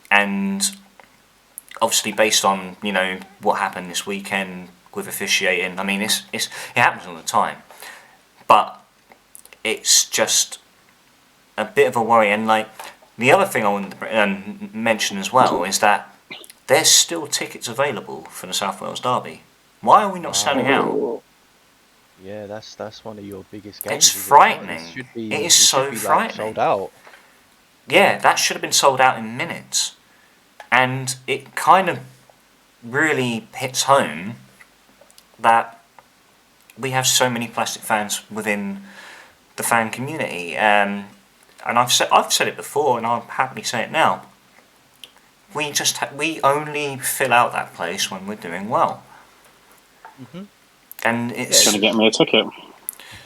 [SPEAKER 1] and obviously based on what happened this weekend with officiating. I mean, it happens all the time, but it's just a bit of a worry. And the other thing I want to mention as well is that there's still tickets available for the South Wales derby. Why are we not selling out?
[SPEAKER 3] Yeah, that's one of your biggest games.
[SPEAKER 1] It's frightening. It is so frightening.
[SPEAKER 3] Sold out.
[SPEAKER 1] Yeah, that should have been sold out in minutes. And it kind of really hits home that we have so many plastic fans within the fan community. And I've said it before, and I'll happily say it now. We only fill out that place when we're doing well. And it's
[SPEAKER 2] going to get me a ticket.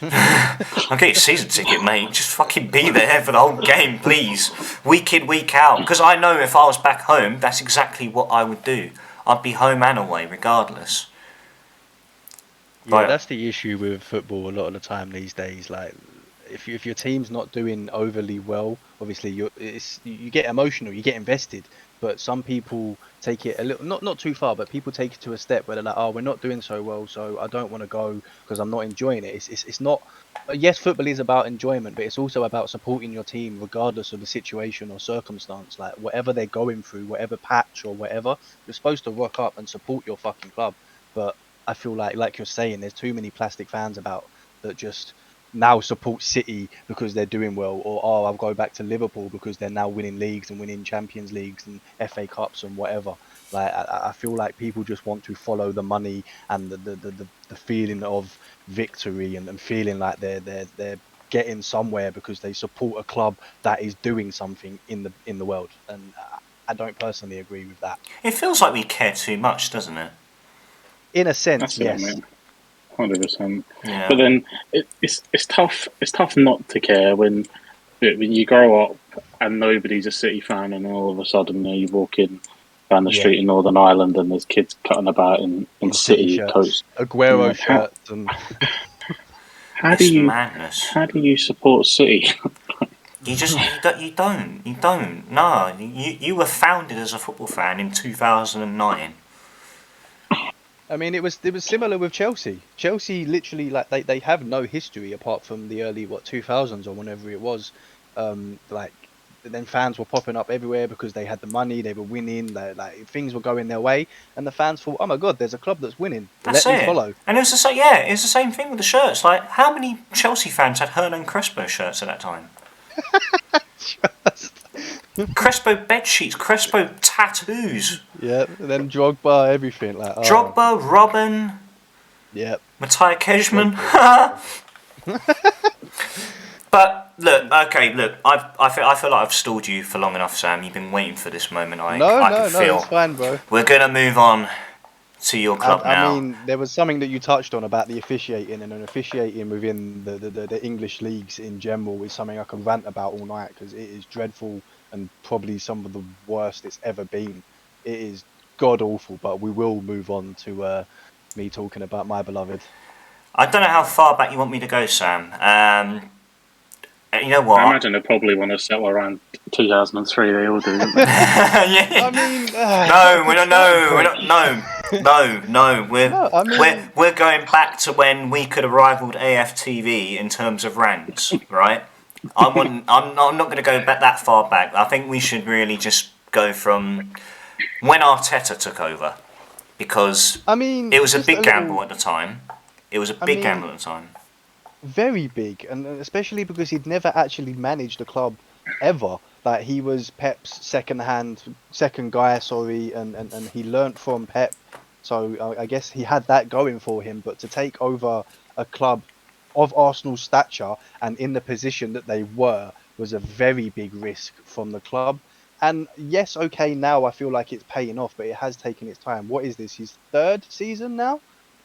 [SPEAKER 1] I'll get you a season ticket, mate. Just fucking be there for the whole game, please. Week in, week out. Because I know if I was back home, that's exactly what I would do. I'd be home and away, regardless.
[SPEAKER 3] Yeah, that's the issue with football a lot of the time these days. Like, if your team's not doing overly well, obviously you get emotional, you get invested. But some people take it a little, not too far, but people take it to a step where they're like, oh, we're not doing so well, so I don't want to go because I'm not enjoying it. It's not. Yes, football is about enjoyment, but it's also about supporting your team regardless of the situation or circumstance. Like whatever they're going through, whatever patch or whatever, you're supposed to rock up and support your fucking club. But I feel like you're saying, there's too many plastic fans about that just now support City because they're doing well, or I'll go back to Liverpool because they're now winning leagues and winning Champions Leagues and FA Cups and whatever. Like I feel like people just want to follow the money and the feeling of victory and feeling like they're getting somewhere because they support a club that is doing something in the world. And I don't personally agree with that.
[SPEAKER 1] It feels like we care too much, doesn't it?
[SPEAKER 3] In a sense, yes.
[SPEAKER 2] 100%. Yeah. But then it's tough. It's tough not to care when you grow up and nobody's a City fan, and all of a sudden you walk in down the street in Northern Ireland and there's kids cutting about in City coats,
[SPEAKER 3] Aguero shirts, and
[SPEAKER 2] how do you support City?
[SPEAKER 1] You don't. No, you were founded as a football fan in 2009.
[SPEAKER 3] I mean, it was similar with Chelsea. Chelsea literally, like, they have no history apart from the early 2000s or whenever it was. Then fans were popping up everywhere because they had the money, they were winning, like things were going their way, and the fans thought, oh my god, there's a club that's winning. Let me follow.
[SPEAKER 1] And it was the same thing with the shirts. Like, how many Chelsea fans had Hernan Crespo shirts at that time? Crespo bed sheets, Crespo tattoos.
[SPEAKER 3] Yeah, and then Drogba, everything like.
[SPEAKER 1] Drogba, Robin.
[SPEAKER 3] Yeah.
[SPEAKER 1] Matthias Kejman. But look, okay, look. I feel like I've stalled you for long enough, Sam. You've been waiting for this moment. I can feel.
[SPEAKER 3] It's fine, bro.
[SPEAKER 1] We're gonna move on to your club now.
[SPEAKER 3] I mean, there was something that you touched on about the officiating, and officiating within the English leagues in general is something I can rant about all night because it is dreadful and probably some of the worst it's ever been. It is god awful, but we will move on to me talking about my beloved.
[SPEAKER 1] I don't know how far back you want me to go, Sam. You know what?
[SPEAKER 2] I imagine they probably want to settle around 2003. They all do, don't they?
[SPEAKER 1] Yeah.
[SPEAKER 3] I mean,
[SPEAKER 1] We're going back to when we could have rivaled AFTV in terms of rants, right? I'm not going to go back that far back. I think we should really just go from when Arteta took over, because it was a big gamble at the time. It was a big gamble at the time.
[SPEAKER 3] Very big, and especially because he'd never actually managed a club ever. Like, he was Pep's second guy, and he learnt from Pep. So I guess he had that going for him. But to take over a club of Arsenal's stature and in the position that they were was a very big risk from the club. And yes, okay, now I feel like it's paying off, but it has taken its time. What is this, his third season now?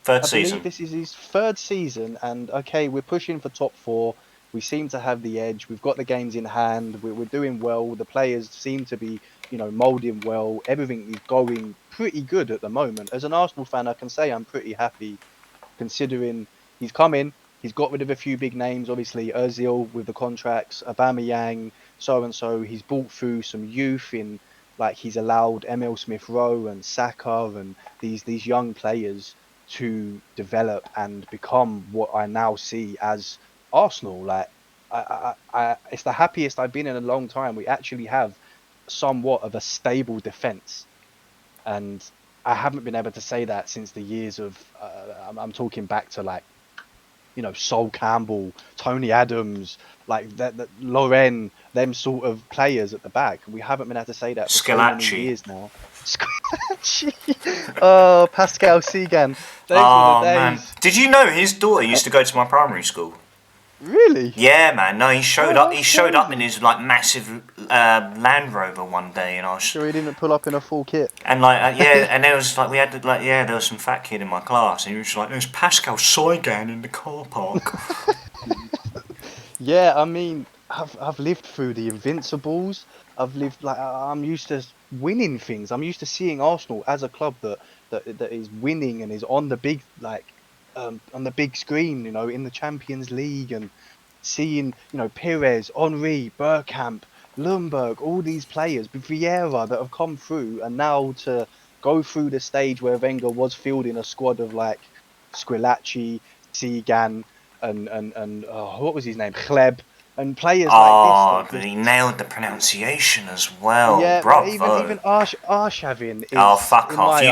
[SPEAKER 3] I believe this is his third season, and okay, we're pushing for top 4. We seem to have the edge. We've got the games in hand. We're doing well. The players seem to be, moulding well. Everything is going pretty good at the moment. As an Arsenal fan, I can say I'm pretty happy, considering he's come in. He's got rid of a few big names, obviously Ozil with the contracts, Aubameyang, so. He's brought through some youth in, like he's allowed Emil Smith-Rowe and Saka and these young players to develop and become what I now see as Arsenal. Like, it's the happiest I've been in a long time. We actually have somewhat of a stable defence, and I haven't been able to say that since the years of I'm talking back to Sol Campbell, Tony Adams, like that Loren, them sort of players at the back. We haven't been able to say that for so many years now. Oh, Pascal Soygan.
[SPEAKER 1] Man. Did you know his daughter used to go to my primary school?
[SPEAKER 3] Really?
[SPEAKER 1] Yeah, man. No, he showed up. He showed up in his massive Land Rover one day, and I was
[SPEAKER 3] sure he didn't pull up in a full kit.
[SPEAKER 1] And and there was there was some fat kid in my class, and he was like, "There's Pascal Soygan in the car park."
[SPEAKER 3] Yeah, I mean, I've lived through the Invincibles. I'm used to winning things. I'm used to seeing Arsenal as a club that is winning and is on the big on the big screen, in the Champions League, and seeing Pires, Henry, Bergkamp, Lundberg, all these players, Vieira, that have come through, and now to go through the stage where Wenger was fielding a squad of Squillaci, Soygan, and what was his name, Hleb, and players like this.
[SPEAKER 1] But he nailed the pronunciation as well.
[SPEAKER 3] Yeah,
[SPEAKER 1] bravo.
[SPEAKER 3] even Arshavin is.
[SPEAKER 1] Oh, fuck off! You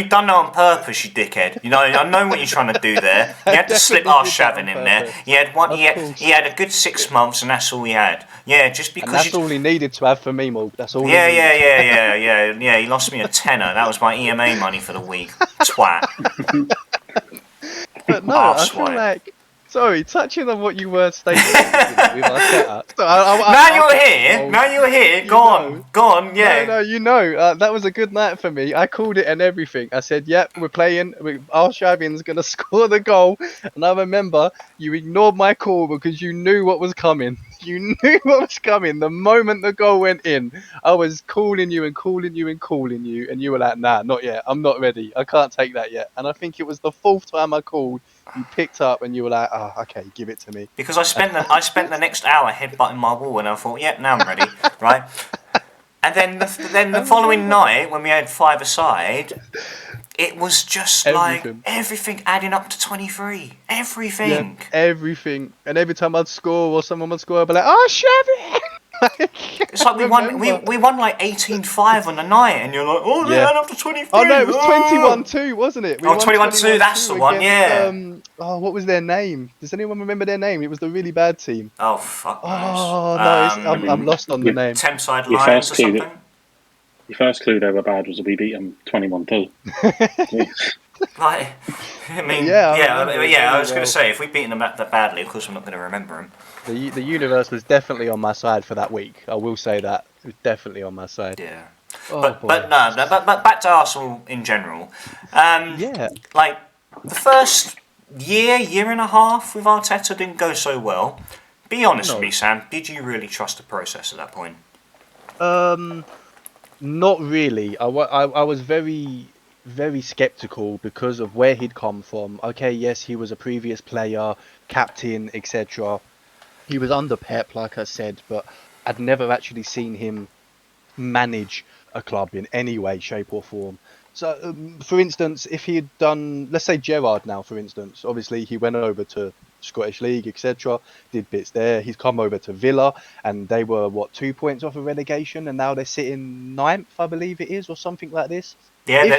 [SPEAKER 1] done that on purpose, you dickhead. I know what you're trying to do there. You had to slip Arshavin in there. He had one. He had a good 6 months, and that's all he had. Yeah, just because.
[SPEAKER 3] And that's all he needed to have for me, Morg. That's all.
[SPEAKER 1] Yeah. He lost me a tenner. That was my EMA money for the week. Twat.
[SPEAKER 3] But no, I feel like. Sorry, touching on what you were stating with our setup.
[SPEAKER 1] Now you're here. Go on. Yeah.
[SPEAKER 3] No, that was a good night for me. I called it and everything. I said, "Yep, we're playing. Arshavin's gonna score the goal." And I remember you ignored my call because you knew what was coming. You knew what was coming. The moment the goal went in, I was calling you, and you were like, "Nah, not yet. I'm not ready. I can't take that yet." And I think it was the 4th time I called. You picked up and you were like, "Oh, okay, give it to me."
[SPEAKER 1] Because I spent the next hour headbutting my wall, and I thought, "Yep, now I'm ready." Right. And then the following night, when we had 5-a-side, it was just everything adding up to 23. Everything.
[SPEAKER 3] Yeah, everything. And every time I'd score or someone would score, I'd be like, "Oh, Shabby!"
[SPEAKER 1] It's like we won 18-5 on the night, and you're like, "Oh, they add up to 23."
[SPEAKER 3] Oh no, it was 21-2, wasn't it?
[SPEAKER 1] 21-2. That's the one. Yeah.
[SPEAKER 3] What was their name? Does anyone remember their name? It was the really bad team.
[SPEAKER 1] Oh fuck.
[SPEAKER 3] Oh no, I'm lost on the name.
[SPEAKER 1] Thameside Lions or something.
[SPEAKER 2] Your first clue they were bad was that we beat them 21-2.
[SPEAKER 1] Like, I mean, I was going to say, if we've beaten them that badly, of course we're not going to remember them.
[SPEAKER 3] The universe was definitely on my side for that week. I will say that. It was definitely on my side.
[SPEAKER 1] Yeah.
[SPEAKER 3] Oh,
[SPEAKER 1] but
[SPEAKER 3] boy.
[SPEAKER 1] but back to Arsenal in general.
[SPEAKER 3] Yeah.
[SPEAKER 1] Like, the first year and a half with Arteta didn't go so well. Be honest with me, Sam. Did you really trust the process at that point?
[SPEAKER 3] Not really. I was very, very skeptical because of where he'd come from. Okay, yes, he was a previous player, captain, etc. He was under Pep, like I said, but I'd never actually seen him manage a club in any way, shape, or form. So, for instance, if he had done, let's say Gerrard now, for instance, obviously he went over to Scottish League, etc., did bits there. He's come over to Villa, and they were, 2 points off of relegation, and now they're sitting ninth, I believe it is, or something like this.
[SPEAKER 1] Bang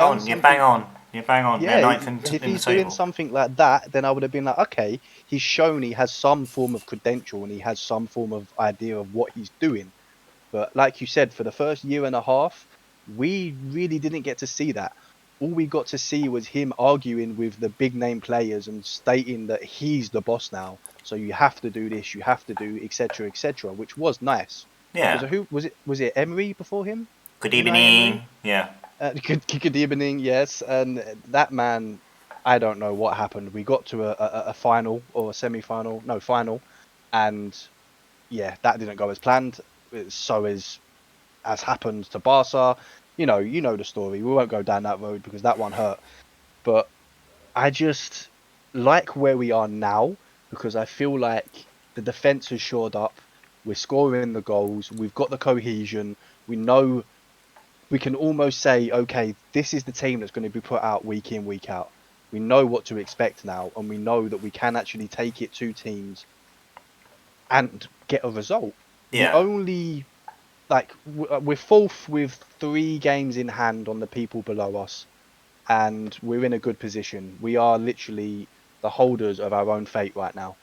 [SPEAKER 1] on. You're bang on. They're ninth
[SPEAKER 3] If
[SPEAKER 1] in the
[SPEAKER 3] he's doing
[SPEAKER 1] table.
[SPEAKER 3] something like that, then I would have been like, okay, he's shown he has some form of credential and he has some form of idea of what he's doing. But like you said, for the first year and a half, we really didn't get to see that. All we got to see was him arguing with the big name players and stating that he's the boss now. So you have to do this, you have to do etc., which was nice.
[SPEAKER 1] Yeah.
[SPEAKER 3] Who was it? Was it Emery before him?
[SPEAKER 1] Good
[SPEAKER 3] Unai
[SPEAKER 1] evening.
[SPEAKER 3] Emery?
[SPEAKER 1] Yeah.
[SPEAKER 3] Good evening, yes. And that man, I don't know what happened. We got to a final or a semi-final, no, final, and yeah, that didn't go as planned. So as happened to Barca, you know the story. We won't go down that road because that one hurt. But I just like where we are now because I feel like the defense has shored up. We're scoring the goals. We've got the cohesion. We know we can almost say, okay, this is the team that's going to be put out week in, week out. We know what to expect now, and we know that we can actually take it to teams and get a result.
[SPEAKER 1] Yeah.
[SPEAKER 3] The only, we're fourth with 3 games in hand on the people below us, and we're in a good position. We are literally the holders of our own fate right now.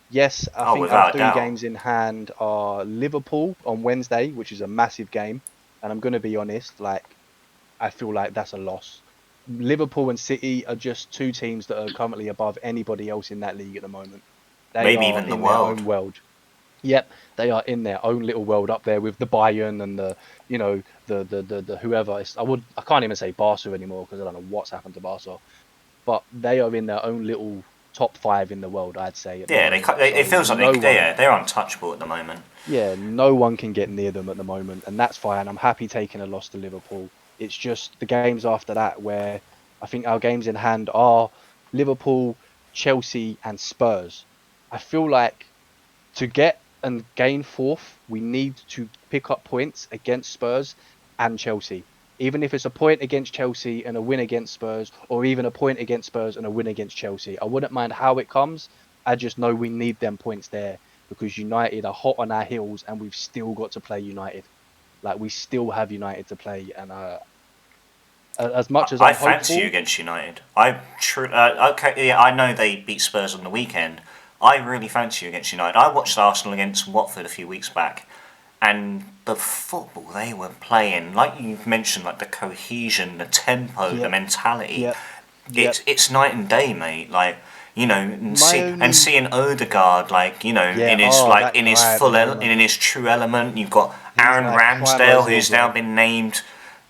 [SPEAKER 3] Yes, I think our 3 games in hand are Liverpool on Wednesday, which is a massive game. And I'm going to be honest, I feel like that's a loss. Liverpool and City are just 2 teams that are currently above anybody else in that league at the moment. They are even in their own world. Yep, they are in their own little world up there with the Bayern and the whoever. I can't even say Barca anymore because I don't know what's happened to Barca. But they are in their own little top 5 in the world, I'd say.
[SPEAKER 1] Yeah, it feels like they're untouchable at the moment.
[SPEAKER 3] Yeah, no one can get near them at the moment, and that's fine. I'm happy taking a loss to Liverpool. It's just the games after that where I think our games in hand are Liverpool, Chelsea, and Spurs. I feel like to get and gain 4th, we need to pick up points against Spurs and Chelsea. Even if it's a point against Chelsea and a win against Spurs, or even a point against Spurs and a win against Chelsea. I wouldn't mind how it comes. I just know we need them points there because United are hot on our heels and we've still got to play United. We still have United to play. And as much as I
[SPEAKER 1] fancy you against United. I know they beat Spurs on the weekend. I really fancy you against United. I watched Arsenal against Watford a few weeks back. And the football they were playing, like you mentioned, like the cohesion, the tempo, the mentality, it's night and day, mate. Seeing Odegaard, in his true element. You've got Aaron Ramsdale, who's now been named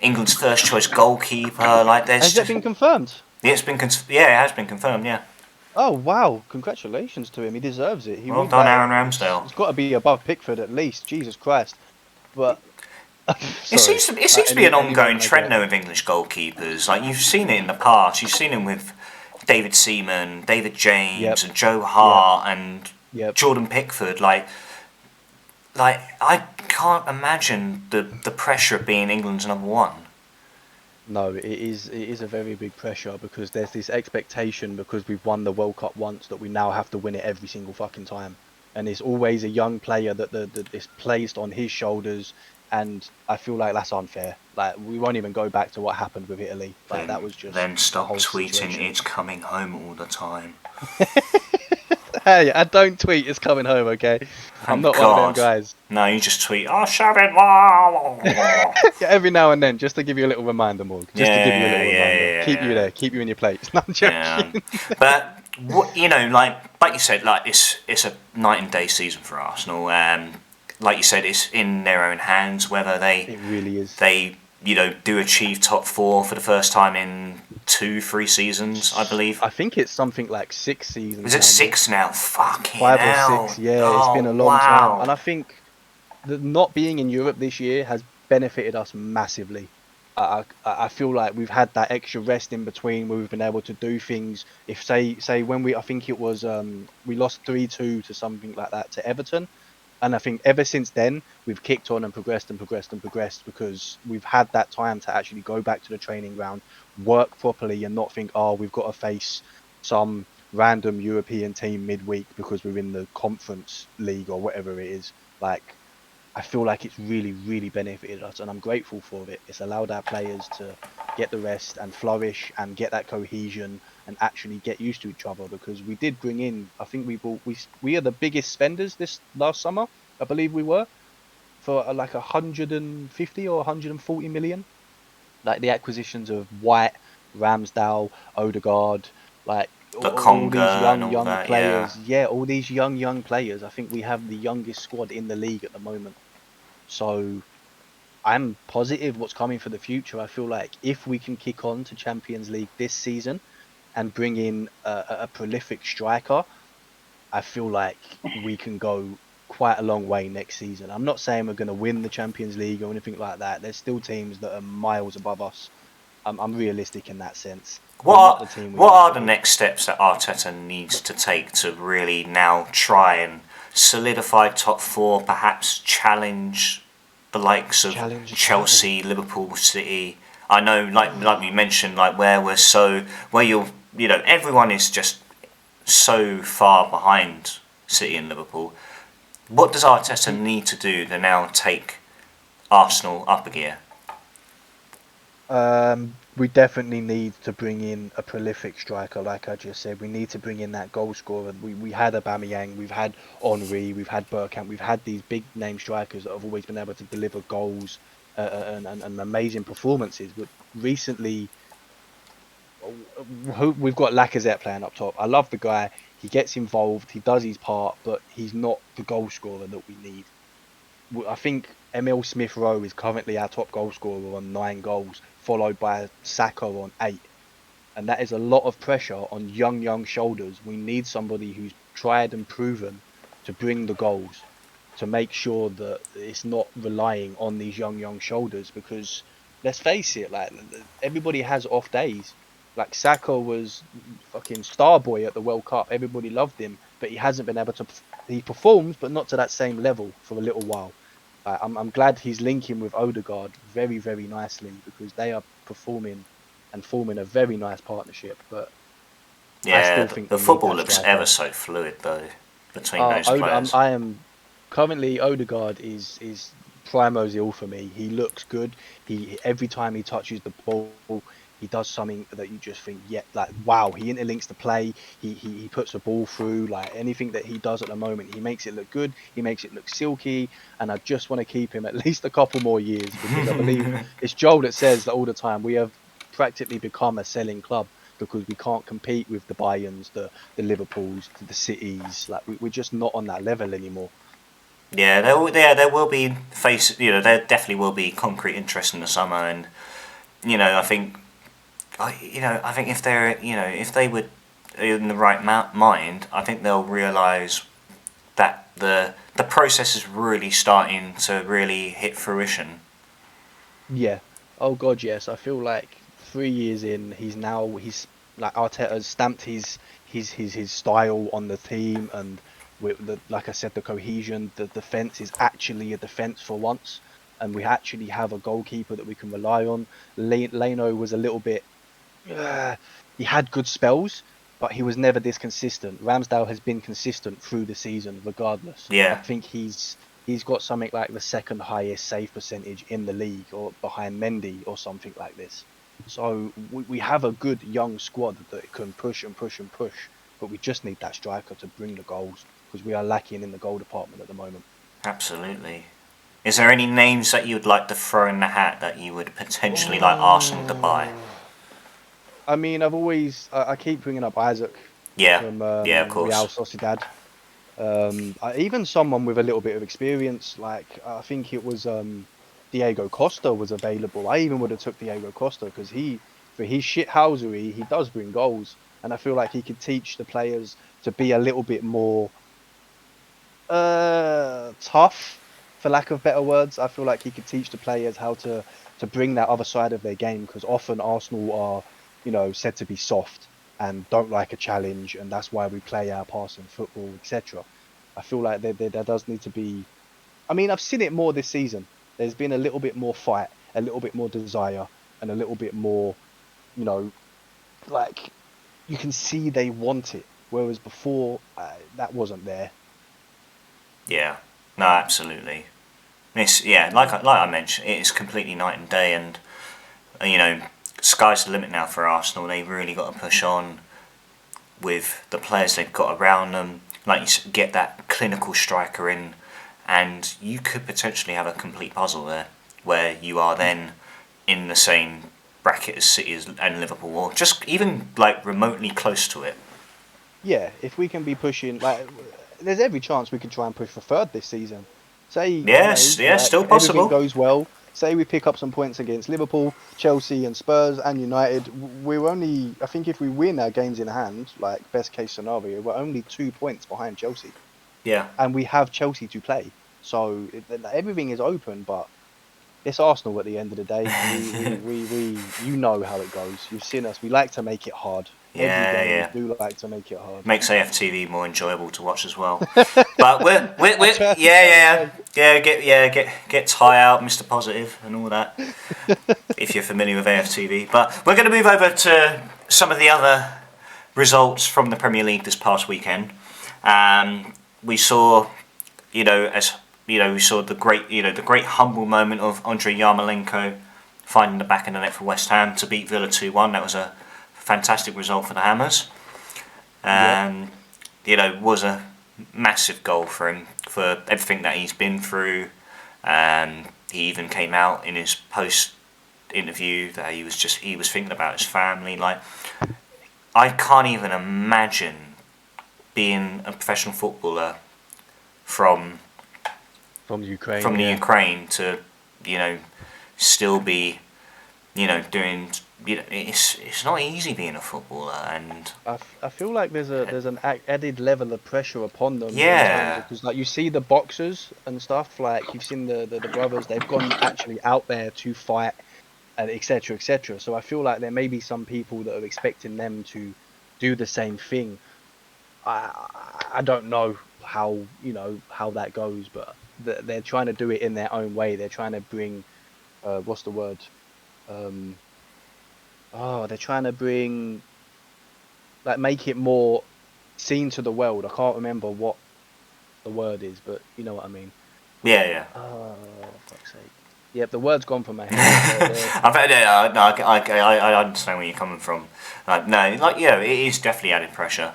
[SPEAKER 1] England's first choice goalkeeper.
[SPEAKER 3] Has it been confirmed?
[SPEAKER 1] Yeah, it has been confirmed. Yeah.
[SPEAKER 3] Oh wow! Congratulations to him. He deserves it.
[SPEAKER 1] Well done, Aaron Ramsdale.
[SPEAKER 3] He's got to be above Pickford at least. Jesus Christ! But
[SPEAKER 1] it seems to be an ongoing trend though with English goalkeepers. Like you've seen it in the past. You've seen him with David Seaman, David James, and Joe Hart, and Jordan Pickford. I can't imagine the pressure of being England's number 1.
[SPEAKER 3] No, it is a very big pressure because there's this expectation because we've won the World Cup once that we now have to win it every single fucking time. And it's always a young player that is placed on his shoulders, and I feel like that's unfair. We won't even go back to what happened with Italy. That was just...
[SPEAKER 1] Then stop tweeting, it's coming home all the time.
[SPEAKER 3] Hey, I don't tweet it's coming home, okay? I'm
[SPEAKER 1] Thank
[SPEAKER 3] not
[SPEAKER 1] God.
[SPEAKER 3] one of them guys.
[SPEAKER 1] No, you just tweet, oh, shove it.
[SPEAKER 3] Yeah, every now and then, just to give you a little reminder, Morg. Just to give you a little reminder. Keep you there. Keep you in your place. No, I'm joking.
[SPEAKER 1] Yeah. But what like you said, like it's a night and day season for Arsenal. Like you said, it's in their own hands whether
[SPEAKER 3] It really is.
[SPEAKER 1] they do achieve top four for the first time in 2-3 seasons, I believe.
[SPEAKER 3] I think it's something like 6 seasons.
[SPEAKER 1] Is it
[SPEAKER 3] now,
[SPEAKER 1] 6 now? Fucking
[SPEAKER 3] 5 or
[SPEAKER 1] hell.
[SPEAKER 3] 6. Yeah,
[SPEAKER 1] Oh,
[SPEAKER 3] it's been a long time,
[SPEAKER 1] wow.
[SPEAKER 3] and I think that not being in Europe this year has benefited us massively. I feel like we've had that extra rest in between where we've been able to do things. If say when I think it was we lost 3-2 to something like that to Everton. And I think ever since then, we've kicked on and progressed and progressed and progressed because we've had that time to actually go back to the training ground, work properly, and not think, oh, we've got to face some random European team midweek because we're in the Conference League or whatever it is. Like, I feel like it's really, really benefited us, and I'm grateful for it. It's allowed our players to get the rest and flourish and get that cohesion and actually get used to each other because we did bring in. I think we are the biggest spenders this last summer. I believe we were for like 150 or 140 million. Like the acquisitions of White, Ramsdale, Odegaard, like
[SPEAKER 1] But
[SPEAKER 3] all these
[SPEAKER 1] Conga and all
[SPEAKER 3] young
[SPEAKER 1] that, yeah.
[SPEAKER 3] players. Yeah, all these young players. I think we have the youngest squad in the league at the moment. So I'm positive what's coming for the future. I feel like if we can kick on to Champions League this season and bring in a prolific striker, I feel like we can go quite a long way next season. I'm not saying we're going to win the Champions League or anything like that. There's still teams that are miles above us. I'm realistic in that sense. We're
[SPEAKER 1] What
[SPEAKER 3] not
[SPEAKER 1] are,
[SPEAKER 3] the team we
[SPEAKER 1] what
[SPEAKER 3] used
[SPEAKER 1] are
[SPEAKER 3] to
[SPEAKER 1] the
[SPEAKER 3] be.
[SPEAKER 1] next steps that Arteta needs to take to really now try and solidify top four, perhaps challenge the likes of
[SPEAKER 3] Challenge the title.
[SPEAKER 1] Chelsea, Liverpool, City? I know, like we mentioned, like where everyone is just so far behind City and Liverpool. What does
[SPEAKER 3] I
[SPEAKER 1] Arteta
[SPEAKER 3] think
[SPEAKER 1] need to do to now take Arsenal up a gear?
[SPEAKER 3] we definitely need to bring in a prolific striker, like I just said. We need to bring in that goal scorer. We had Aubameyang, we've had Henry, we've had Bergkamp, we've had these big name strikers that have always been able to deliver goals and amazing performances. But recently, we've got Lacazette playing up top. I love the guy. He gets involved, he does his part, but he's not the goal scorer that we need. I think Emil Smith Rowe is currently our top goal scorer on 9 goals, followed by Saka on 8. And that is a lot of pressure on young shoulders. We need somebody who's tried and proven to bring the goals, to make sure that it's not relying on these young shoulders. Because let's face it, like everybody has off days. Like Saka was fucking star boy at the World Cup. Everybody loved him, but he hasn't been able to. He performs, but not to that same level for a little while. I'm glad he's linking with Odegaard very nicely because they are performing and forming a very nice partnership. But I
[SPEAKER 1] Yeah,
[SPEAKER 3] still think
[SPEAKER 1] the
[SPEAKER 3] we need
[SPEAKER 1] football
[SPEAKER 3] that
[SPEAKER 1] looks ever
[SPEAKER 3] striker.
[SPEAKER 1] so fluid though between those players.
[SPEAKER 3] I am currently Odegaard is primo ill for me. He looks good. He every time he touches the ball, he does something that you just think, yeah, like wow. He interlinks the play. He puts the ball through. Like anything that he does at the moment, he makes it look good. He makes it look silky. And I just want to keep him at least a couple more years because I believe it's Joel that says that all the time. We have practically become a selling club because we can't compete with the Bayerns, the Liverpools, the Cities. Like we're just not on that level anymore.
[SPEAKER 1] Yeah, there will be there definitely will be concrete interest in the summer, and I think I think if they were in the right mind, I think they'll realise that the process is really starting to really hit fruition.
[SPEAKER 3] Yeah. Oh God, yes. I feel like 3 years in, he's like Arteta's stamped his style on the team, and with the like I said, the cohesion, the defense is actually a defense for once, and we actually have a goalkeeper that we can rely on. Leno was a little bit, uh, he had good spells, but he was never this consistent. Ramsdale has been consistent through the season, regardless. I
[SPEAKER 1] Yeah,
[SPEAKER 3] think he's got something like the second highest save percentage in the league, or behind Mendy or something like this. So we have a good young squad that can push and push and push. but we just need that striker to bring the goals because we are lacking in the goal department at the moment.
[SPEAKER 1] Absolutely. Is there any names that you would like to throw in the hat that you would potentially like Arsenal to buy?
[SPEAKER 3] I mean, I keep bringing up Isaac
[SPEAKER 1] Yeah,
[SPEAKER 3] from
[SPEAKER 1] yeah, of
[SPEAKER 3] Real
[SPEAKER 1] course.
[SPEAKER 3] Sociedad. Even someone with a little bit of experience, like I think it was Diego Costa was available. I even would have took Diego Costa because for his shithousery, he does bring goals, and I feel like he could teach the players to be a little bit more tough, for lack of better words. I feel like he could teach the players how to bring that other side of their game because often Arsenal are, said to be soft and don't like a challenge, and that's why we play our passing football, etc. I feel like there does need to be. I mean, I've seen it more this season. There's been a little bit more fight, a little bit more desire, and a little bit more, you know, like you can see they want it, whereas before that wasn't there.
[SPEAKER 1] Yeah, no, absolutely. It's like I mentioned, it's completely night and day, and sky's the limit now for Arsenal. They've really got to push on with the players they've got around them. Like get that clinical striker in, and you could potentially have a complete puzzle there, where you are then in the same bracket as City and Liverpool, or just even like remotely close to it.
[SPEAKER 3] Yeah, if we can be pushing, like, there's every chance we could try and push for third this season. Say,
[SPEAKER 1] Yes, yeah,
[SPEAKER 3] like
[SPEAKER 1] still
[SPEAKER 3] everything
[SPEAKER 1] possible.
[SPEAKER 3] goes well. Say we pick up some points against Liverpool, Chelsea, and Spurs and United. I think if we win our games in hand, like best case scenario, we're only 2 points behind Chelsea,
[SPEAKER 1] Yeah,
[SPEAKER 3] and we have Chelsea to play. So everything is open, but it's Arsenal at the end of the day. You know how it goes. You've seen us. We like to make it hard. Every
[SPEAKER 1] yeah,
[SPEAKER 3] game we
[SPEAKER 1] yeah.
[SPEAKER 3] do like to make it hard.
[SPEAKER 1] Makes AFTV more enjoyable to watch as well. But
[SPEAKER 3] I
[SPEAKER 1] we're
[SPEAKER 3] try to
[SPEAKER 1] yeah,
[SPEAKER 3] say.
[SPEAKER 1] get Ty out, Mr. Positive, and all that. If you're familiar with AFTV, but we're going to move over to some of the other results from the Premier League this past weekend. We saw, we saw the great humble moment of Andrei Yarmolenko finding the back of the net for West Ham to beat Villa 2-1. That was a fantastic result for the Hammers.
[SPEAKER 3] Yep.
[SPEAKER 1] Was a massive goal for him for everything that he's been through. He even came out in his post interview that he was thinking about his family. Like, I can't even imagine being a professional footballer from
[SPEAKER 3] Ukraine.
[SPEAKER 1] from the
[SPEAKER 3] Yeah.
[SPEAKER 1] Ukraine to still be doing it's not easy being a footballer, and
[SPEAKER 3] I feel like there's an added level of pressure upon them in terms of
[SPEAKER 1] yeah,
[SPEAKER 3] because like you see the boxers and stuff, like you've seen the brothers, they've gone actually out there to fight and etc etc. So I feel like there may be some people that are expecting them to do the same thing. I don't know how that goes, but they're trying to do it in their own way. They're trying to bring what's the word? They're trying to bring like make it more seen to the world. I can't remember what the word is, but you know what I mean.
[SPEAKER 1] yeah.
[SPEAKER 3] Oh, fuck's sake. Yep, the word's gone from my head.
[SPEAKER 1] I understand where you're coming from. Like, no, like it is definitely added pressure.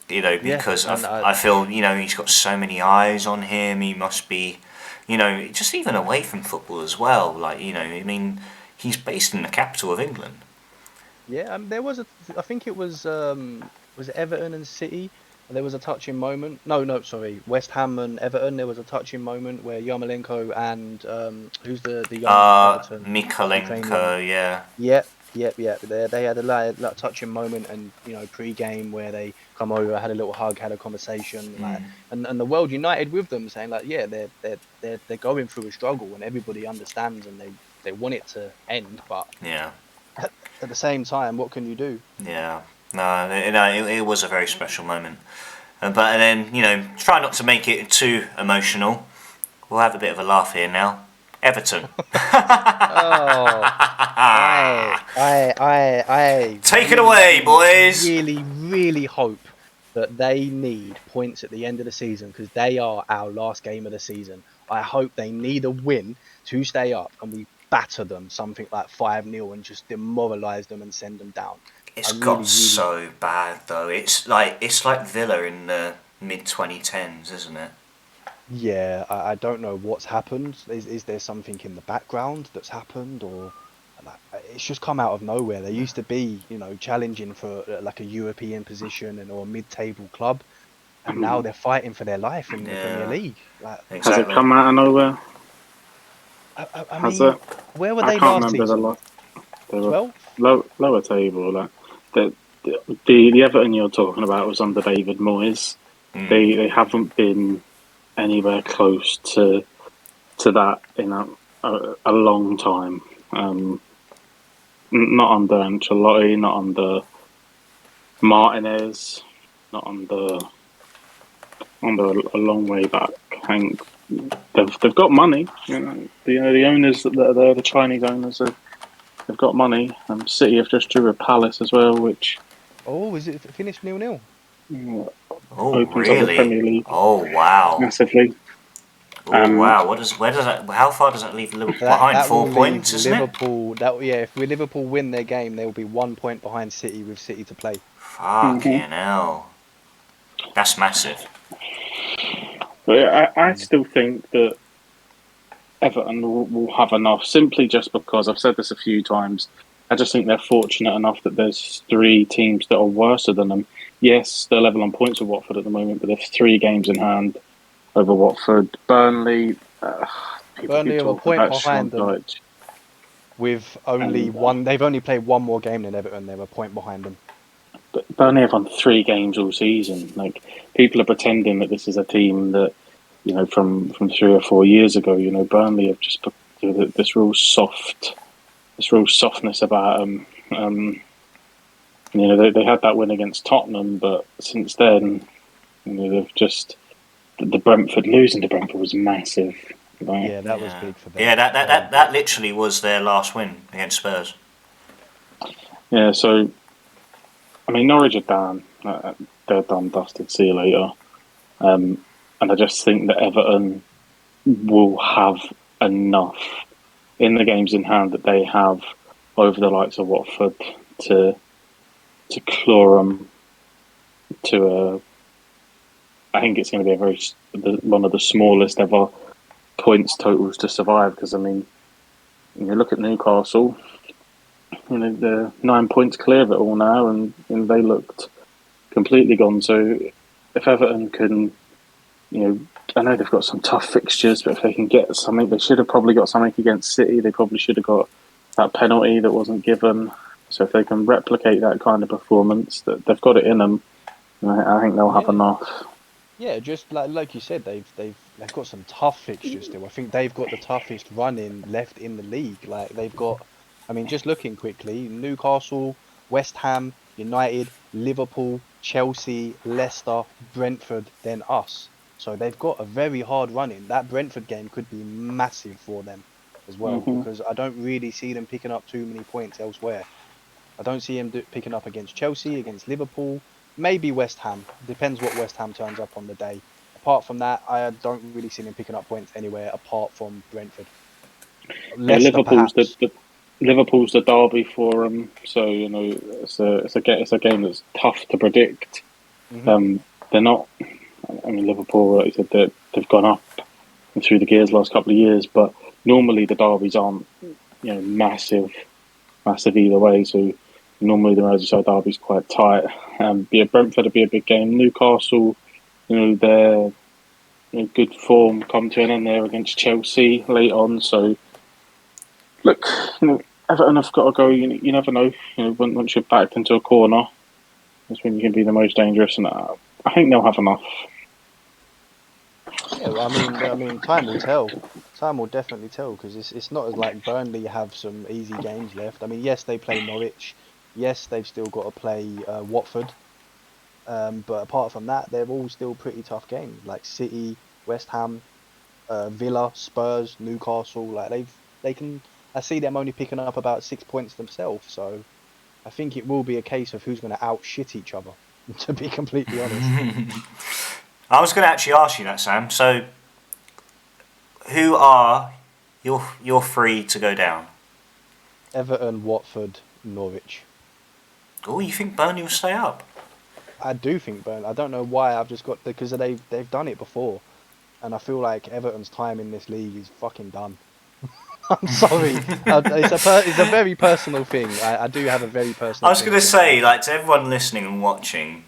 [SPEAKER 3] Yeah,
[SPEAKER 1] Because
[SPEAKER 3] and
[SPEAKER 1] I feel he's got so many eyes on him. He must be, just even away from football as well. Like I mean, he's based in the capital of England.
[SPEAKER 3] yeah, there was I think it was it Everton and City. There was a touching moment. No, sorry, West Ham and Everton. There was a touching moment where Yarmolenko and who's the young Everton Ukrainian.
[SPEAKER 1] Mikolenko, yeah.
[SPEAKER 3] Yep. They had a like touching moment, and pre-game where they come over, had a little hug, had a conversation, like, and the world united with them, saying like, yeah, they're going through a struggle, and everybody understands, and they want it to end, but
[SPEAKER 1] Yeah.
[SPEAKER 3] at the same time, what can you do?
[SPEAKER 1] Yeah, no, it was a very special moment. But then, try not to make it too emotional. We'll have a bit of a laugh here now. Everton.
[SPEAKER 3] Oh, I
[SPEAKER 1] Take it
[SPEAKER 3] really,
[SPEAKER 1] away, boys.
[SPEAKER 3] really, really hope that they need points at the end of the season because they are our last game of the season. I hope they need a win to stay up and we batter them something like 5-0 and just demoralise them and send them down.
[SPEAKER 1] It's
[SPEAKER 3] I
[SPEAKER 1] got
[SPEAKER 3] really
[SPEAKER 1] so bad though. It's like Villa in the mid 2010s, isn't it?
[SPEAKER 3] Yeah, I don't know what's happened. Is there something in the background that's happened, or like, it's just come out of nowhere? They used to be, challenging for like a European position and or a mid-table club, and now they're fighting for their life in the Premier
[SPEAKER 1] Yeah,
[SPEAKER 3] League. Like,
[SPEAKER 2] Has it
[SPEAKER 1] exactly.
[SPEAKER 2] come out of nowhere?
[SPEAKER 3] I
[SPEAKER 2] Has
[SPEAKER 3] mean,
[SPEAKER 2] it?
[SPEAKER 3] where were
[SPEAKER 2] I
[SPEAKER 3] they
[SPEAKER 2] can't
[SPEAKER 3] last
[SPEAKER 2] remember the
[SPEAKER 3] season?
[SPEAKER 2] last. They were
[SPEAKER 3] 12?
[SPEAKER 2] lower table. Like the Everton you're talking about was under David Moyes.
[SPEAKER 1] Mm.
[SPEAKER 2] They haven't been anywhere close to that in a long time. Not under Ancelotti, not under Martinez, not under a long way back. Hank, they've got money. The owners that are there, the Chinese owners, they've got money. City have just drew a Palace as well, which
[SPEAKER 3] Oh, is it finished 0-0?
[SPEAKER 1] Oh
[SPEAKER 2] opens up the
[SPEAKER 1] really?
[SPEAKER 2] Premier League
[SPEAKER 1] Oh wow.
[SPEAKER 2] massively.
[SPEAKER 1] Oh
[SPEAKER 2] Um,
[SPEAKER 1] wow. Where does that? How far does that leave Liverpool
[SPEAKER 3] That
[SPEAKER 1] behind?
[SPEAKER 3] that will
[SPEAKER 1] Four
[SPEAKER 3] leave
[SPEAKER 1] points, isn't it?
[SPEAKER 3] Liverpool. That yeah, if Liverpool win their game, they will be 1 point behind City with City to play.
[SPEAKER 2] mhm.
[SPEAKER 1] Fucking hell. That's massive.
[SPEAKER 2] But I
[SPEAKER 3] Mm.
[SPEAKER 2] still think that Everton will have enough, simply just because I've said this a few times. I just think they're fortunate enough that there's three teams that are worse than them. Yes, they're level on points with Watford at the moment, but there's 3 games in hand over Watford. Burnley, people keep
[SPEAKER 3] Burnley are a
[SPEAKER 2] talking
[SPEAKER 3] point
[SPEAKER 2] about
[SPEAKER 3] behind
[SPEAKER 2] Sean
[SPEAKER 3] them
[SPEAKER 2] Dyche,
[SPEAKER 3] with only
[SPEAKER 2] and
[SPEAKER 3] one. They've only played one more game than Everton. They're a point behind them.
[SPEAKER 2] but Burnley have won 3 games all season. Like people are pretending that this is a team that from 3 or 4 years ago. Burnley have just put this real softness about them. They had that win against Tottenham, but since then, they've just the Brentford losing to Brentford was massive. Like,
[SPEAKER 3] Yeah, that was
[SPEAKER 1] Yeah.
[SPEAKER 3] big for them.
[SPEAKER 1] Yeah, that, that,
[SPEAKER 3] Very
[SPEAKER 1] that,
[SPEAKER 3] big.
[SPEAKER 1] that literally was their last win against Spurs.
[SPEAKER 2] yeah, so I mean, Norwich are down. They're done, dusted. See you later. And I just think that Everton will have enough in the games in hand that they have over the likes of Watford to claw them to a. I think it's going to be one of the smallest ever points totals to survive. Because I mean, you look at Newcastle, they're 9 points clear of it all now, and they looked completely gone. So if Everton can, I know they've got some tough fixtures, but if they can get something, they should have probably got something against City. They probably should have got that penalty that wasn't given. So if they can replicate that kind of performance, that they've got it in them. I think they'll have
[SPEAKER 3] Yeah,
[SPEAKER 2] enough.
[SPEAKER 3] yeah. Just like you said, they've got some tough fixtures still. I think they've got the toughest running left in the league. Like they've got. I mean, just looking quickly, Newcastle, West Ham, United, Liverpool, Chelsea, Leicester, Brentford, then us. So they've got a very hard run in. That Brentford game could be massive for them as well,
[SPEAKER 2] Hmm.
[SPEAKER 3] because I don't really see them picking up too many points elsewhere. I don't see him picking up against Chelsea, against Liverpool, maybe West Ham. Depends what West Ham turns up on the day. Apart from that, I don't really see him picking up points anywhere apart from Brentford.
[SPEAKER 2] Yeah,
[SPEAKER 3] Leicester, perhaps.
[SPEAKER 2] Liverpool's the derby for them, so it's a game that's tough to predict.
[SPEAKER 3] Hmm.
[SPEAKER 2] They're not. I mean, Liverpool, like you said, they've gone up through the gears the last couple of years, but normally the derbies aren't massive either way. So normally the Merseyside derby is quite tight. Brentford would be a big game. Newcastle, they're in good form, come to an end there against Chelsea late on. So look, Everton have got to go. You never know. Once you're backed into a corner, that's when you can be the most dangerous. And I think they'll have enough.
[SPEAKER 3] Yeah, well, I mean, time will tell. Time will definitely tell because it's not as like Burnley have some easy games left. I mean, yes, they play Norwich. Yes, they've still got to play Watford. But apart from that, they're all still pretty tough games like City, West Ham, Villa, Spurs, Newcastle. Like they can. I see them only picking up about 6 points themselves. So I think it will be a case of who's going to outshit each other. To be completely honest,
[SPEAKER 1] I was going to actually ask you that, Sam. So, who are your three to go down?
[SPEAKER 3] Everton, Watford, Norwich.
[SPEAKER 1] Oh, you think Burnley will stay up?
[SPEAKER 3] I do think Burnley. I don't know why. I've just got because they've done it before, and I feel like Everton's time in this league is fucking done. I'm sorry. It's a very personal thing. I do have a very personal.
[SPEAKER 1] I was going to say, like, to everyone listening and watching,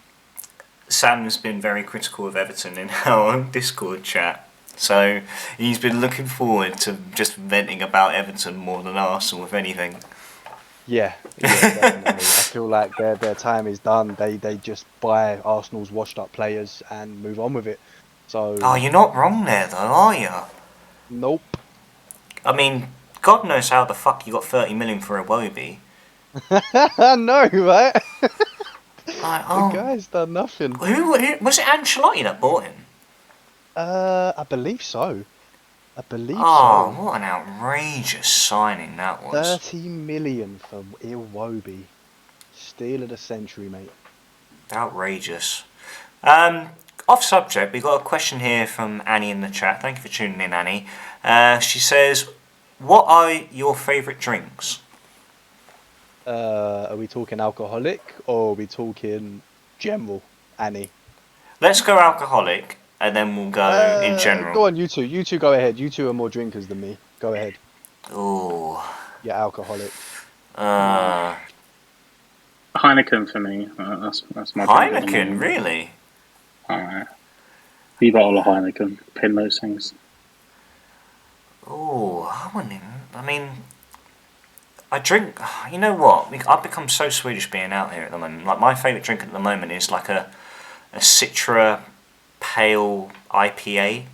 [SPEAKER 1] Sam's been very critical of Everton in our Discord chat. So he's been looking forward to just venting about Everton more than Arsenal, if anything.
[SPEAKER 3] Yeah, definitely. I feel like their time is done. They just buy Arsenal's washed up players and move on with it. So.
[SPEAKER 1] Oh, you're not wrong there, though, are you?
[SPEAKER 3] Nope.
[SPEAKER 1] I mean, God knows how the fuck you got 30 million for Iwobi.
[SPEAKER 3] I know, right?
[SPEAKER 1] Like,
[SPEAKER 3] The guy's done nothing.
[SPEAKER 1] Who was it? Ancelotti that bought him?
[SPEAKER 3] I believe so.
[SPEAKER 1] Oh, what an outrageous signing that was.
[SPEAKER 3] 30 million for Iwobi. Steal of the century, mate.
[SPEAKER 1] Outrageous. Off subject, we've got a question here from Annie in the chat. Thank you for tuning in, Annie. She says, what are your favourite drinks?
[SPEAKER 3] Are we talking alcoholic or are we talking general, Annie?
[SPEAKER 1] Let's go alcoholic, and then we'll go in general.
[SPEAKER 3] Go on, you two. You two go ahead. You two are more drinkers than me. Go ahead.
[SPEAKER 1] Ooh.
[SPEAKER 3] Yeah, alcoholic.
[SPEAKER 2] Heineken for me. That's my drink at the
[SPEAKER 1] Heineken,
[SPEAKER 2] moment.
[SPEAKER 1] really?
[SPEAKER 2] The bottle of Heineken. Pin those things.
[SPEAKER 1] Oh, I mean, I drink. You know what? I've become so Swedish being out here at the moment. Like, my favourite drink at the moment is like a Citra pale IPA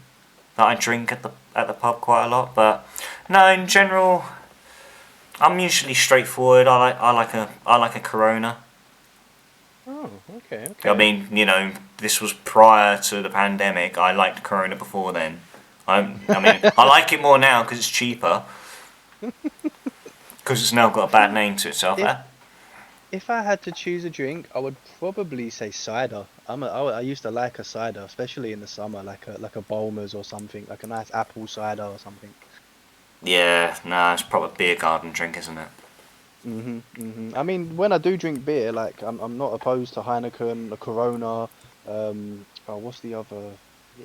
[SPEAKER 1] that I drink at the pub quite a lot. But no, in general, I'm usually straightforward. I like a Corona.
[SPEAKER 3] Oh, okay.
[SPEAKER 1] I mean, you know, this was prior to the pandemic. I liked Corona before then. I mean, I like it more now because it's cheaper. Because it's now got a bad name to itself.
[SPEAKER 3] If I had to choose a drink, I would probably say cider. I used to like a cider, especially in the summer, like a Bulmers or something, like a nice apple cider or something.
[SPEAKER 1] Yeah, no, it's probably a beer garden drink, isn't it?
[SPEAKER 3] I mean, when I do drink beer, like I'm not opposed to Heineken, a Corona. What's the other?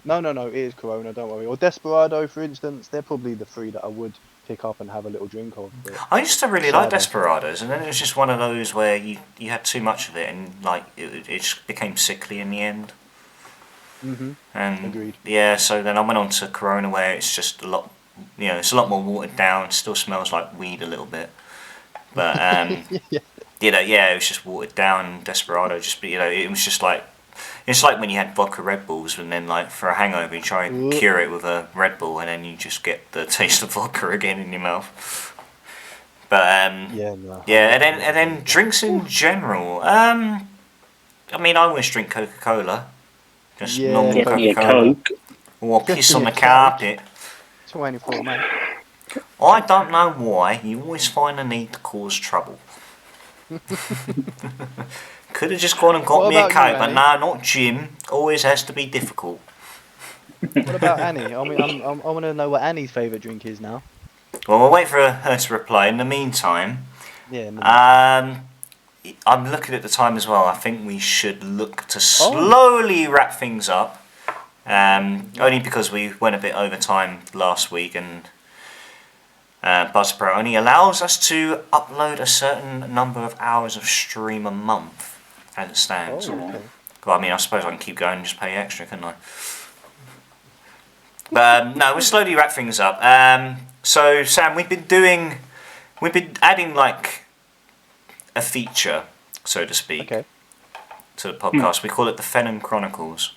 [SPEAKER 3] No, it is Corona. Don't worry. Or Desperado, for instance. They're probably the three that I would pick up and have a little drink of.
[SPEAKER 1] I used to really like Desperados, and then it was just one of those where you had too much of it, and like it just became sickly in the end. And
[SPEAKER 3] Agreed.
[SPEAKER 1] Yeah, so then I went on to Corona, where it's just a lot, you know, it's a lot more watered down. Still smells like weed a little bit, but you know, yeah, it was just watered down. Desperado, just, you know, it was just like, it's like when you had vodka Red Bulls, and then like for a hangover you try and cure it with a Red Bull, and then you just get the taste of vodka again in your mouth. But and then drinks in general. I mean, I always drink Coca-Cola, just normal Coca-Cola,
[SPEAKER 2] Coke.
[SPEAKER 1] or piss on the carpet.
[SPEAKER 3] 24, mate.
[SPEAKER 1] I don't know why you always find the need to cause trouble. Could have just gone and got me a Coke, but no, not Jim. Always has to be difficult.
[SPEAKER 3] What about Annie? I mean, I want to know what Annie's favourite drink is now.
[SPEAKER 1] Well, we'll wait for her to reply. In the meantime, I'm looking at the time as well. I think we should look to slowly wrap things up. Only because we went a bit over time last week, and Buzzsprout only allows us to upload a certain number of hours of stream a month, as it stands.
[SPEAKER 3] Okay.
[SPEAKER 1] Well, I mean, I suppose I can keep going and just pay extra, couldn't I? But no, we'll slowly wrap things up. So Sam, we've been adding like a feature, so to speak, to the podcast. We call it the Fenham Chronicles.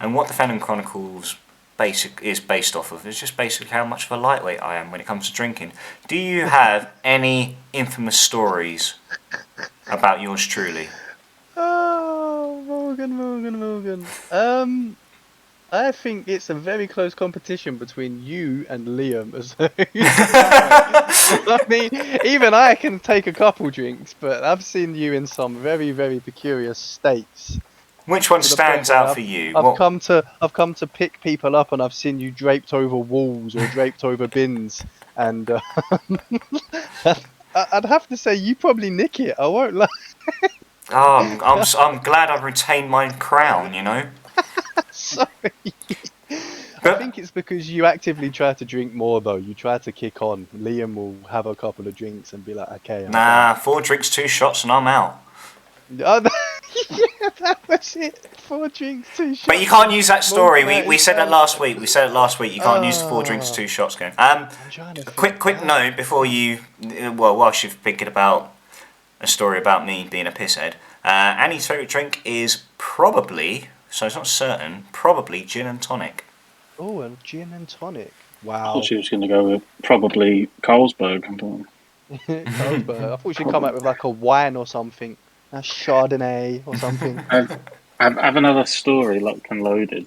[SPEAKER 1] And what the Fenham Chronicles is based off of is just basically how much of a lightweight I am when it comes to drinking. Do you have any infamous stories about yours truly?
[SPEAKER 3] Oh, Morgan. I think it's a very close competition between you and Liam. I mean, even I can take a couple drinks, but I've seen you in some very, very peculiar states.
[SPEAKER 1] Which one stands out for you?
[SPEAKER 3] I've come to pick people up, and I've seen you draped over walls or draped over bins, and I'd have to say you probably nick it. I won't lie.
[SPEAKER 1] Oh, I'm glad I've retained my crown, you know.
[SPEAKER 3] Sorry. I think it's because you actively try to drink more, though. You try to kick on. Liam will have a couple of drinks and be like, okay, I'm
[SPEAKER 1] Nah, 4 drinks, 2 shots, and I'm out.
[SPEAKER 3] done. Yeah, that was it. 4 drinks, 2 shots.
[SPEAKER 1] But you can't use that story.
[SPEAKER 3] Morgan,
[SPEAKER 1] We said that last week. We said it last week. You can't use the 4 drinks, 2 shots game.
[SPEAKER 3] I'm trying to
[SPEAKER 1] Quick note before you. Well, whilst you're thinking about a story about me being a pisshead, Annie's favourite drink is probably, so it's not certain, probably gin and tonic.
[SPEAKER 3] Oh, and gin and tonic.
[SPEAKER 2] I
[SPEAKER 3] Wow.
[SPEAKER 2] thought she was going to go with probably Carlsberg.
[SPEAKER 3] Carlsberg. I thought she'd come out with like a wine or something. A Chardonnay or something.
[SPEAKER 2] I have another story locked and loaded.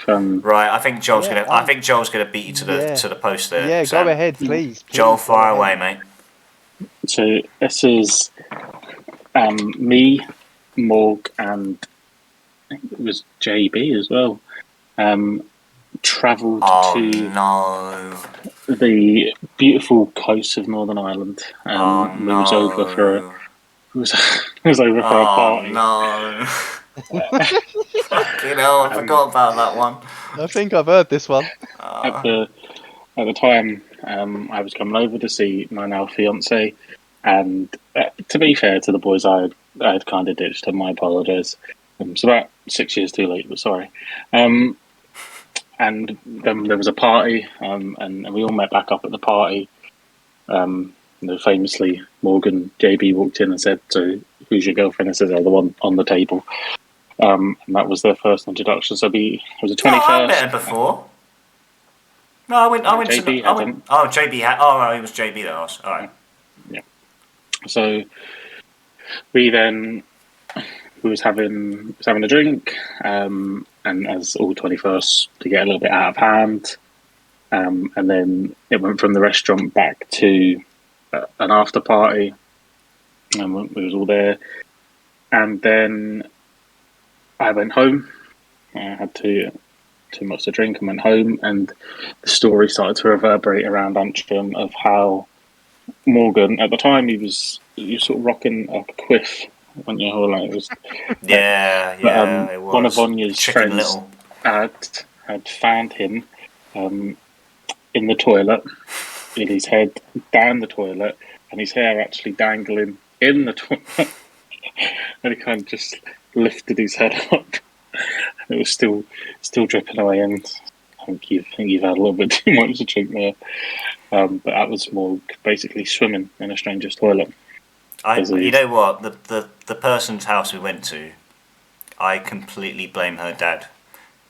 [SPEAKER 1] Right, I think Joel's
[SPEAKER 3] Yeah,
[SPEAKER 1] gonna. I think Joel's gonna beat you to the post there.
[SPEAKER 3] Yeah,
[SPEAKER 1] Sam.
[SPEAKER 3] go ahead, please.
[SPEAKER 1] Joel,
[SPEAKER 3] Please,
[SPEAKER 1] fire
[SPEAKER 3] go
[SPEAKER 1] away,
[SPEAKER 3] ahead.
[SPEAKER 1] mate.
[SPEAKER 2] So this is me, Morg, and I think it was JB as well. Travelled to
[SPEAKER 1] No.
[SPEAKER 2] the beautiful coast of Northern Ireland. We was over for a
[SPEAKER 1] Oh
[SPEAKER 2] party.
[SPEAKER 1] no. Fucking hell, I forgot about that one.
[SPEAKER 3] I think I've heard this one.
[SPEAKER 2] At the time, I was coming over to see my now fiance, and to be fair to the boys, I had kind of ditched them. I apologise. It's about 6 years too late, but sorry. And then there was a party, and we all met back up at the party. Famously, Morgan JB walked in and said, "So, who's your girlfriend?" I said, "Oh, the one on the table." And that was their first introduction. So it was the 21st.
[SPEAKER 1] No, I met her before. No, I went
[SPEAKER 2] JB
[SPEAKER 1] to. I went, oh, JB had. Oh, right, it was JB that asked. All right.
[SPEAKER 2] Yeah. So we was having a drink, and as all 21st to get a little bit out of hand, and then it went from the restaurant back to an after party, and we was all there, and then I went home. I had too much to drink and went home, and the story started to reverberate around Antrim of how Morgan, at the time, he was sort of rocking a quiff, wasn't you? Or like it was,
[SPEAKER 1] yeah, it was.
[SPEAKER 2] One of Vonya's
[SPEAKER 1] Chicken
[SPEAKER 2] friends
[SPEAKER 1] Little.
[SPEAKER 2] had found him in the toilet, with his head down the toilet, and his hair actually dangling in the toilet, and he kind of just lifted his head up. It was still dripping away, and I think you've had a little bit too much to drink there. But that was more basically swimming in a stranger's toilet.
[SPEAKER 1] You know what? The person's house we went to, I completely blame her dad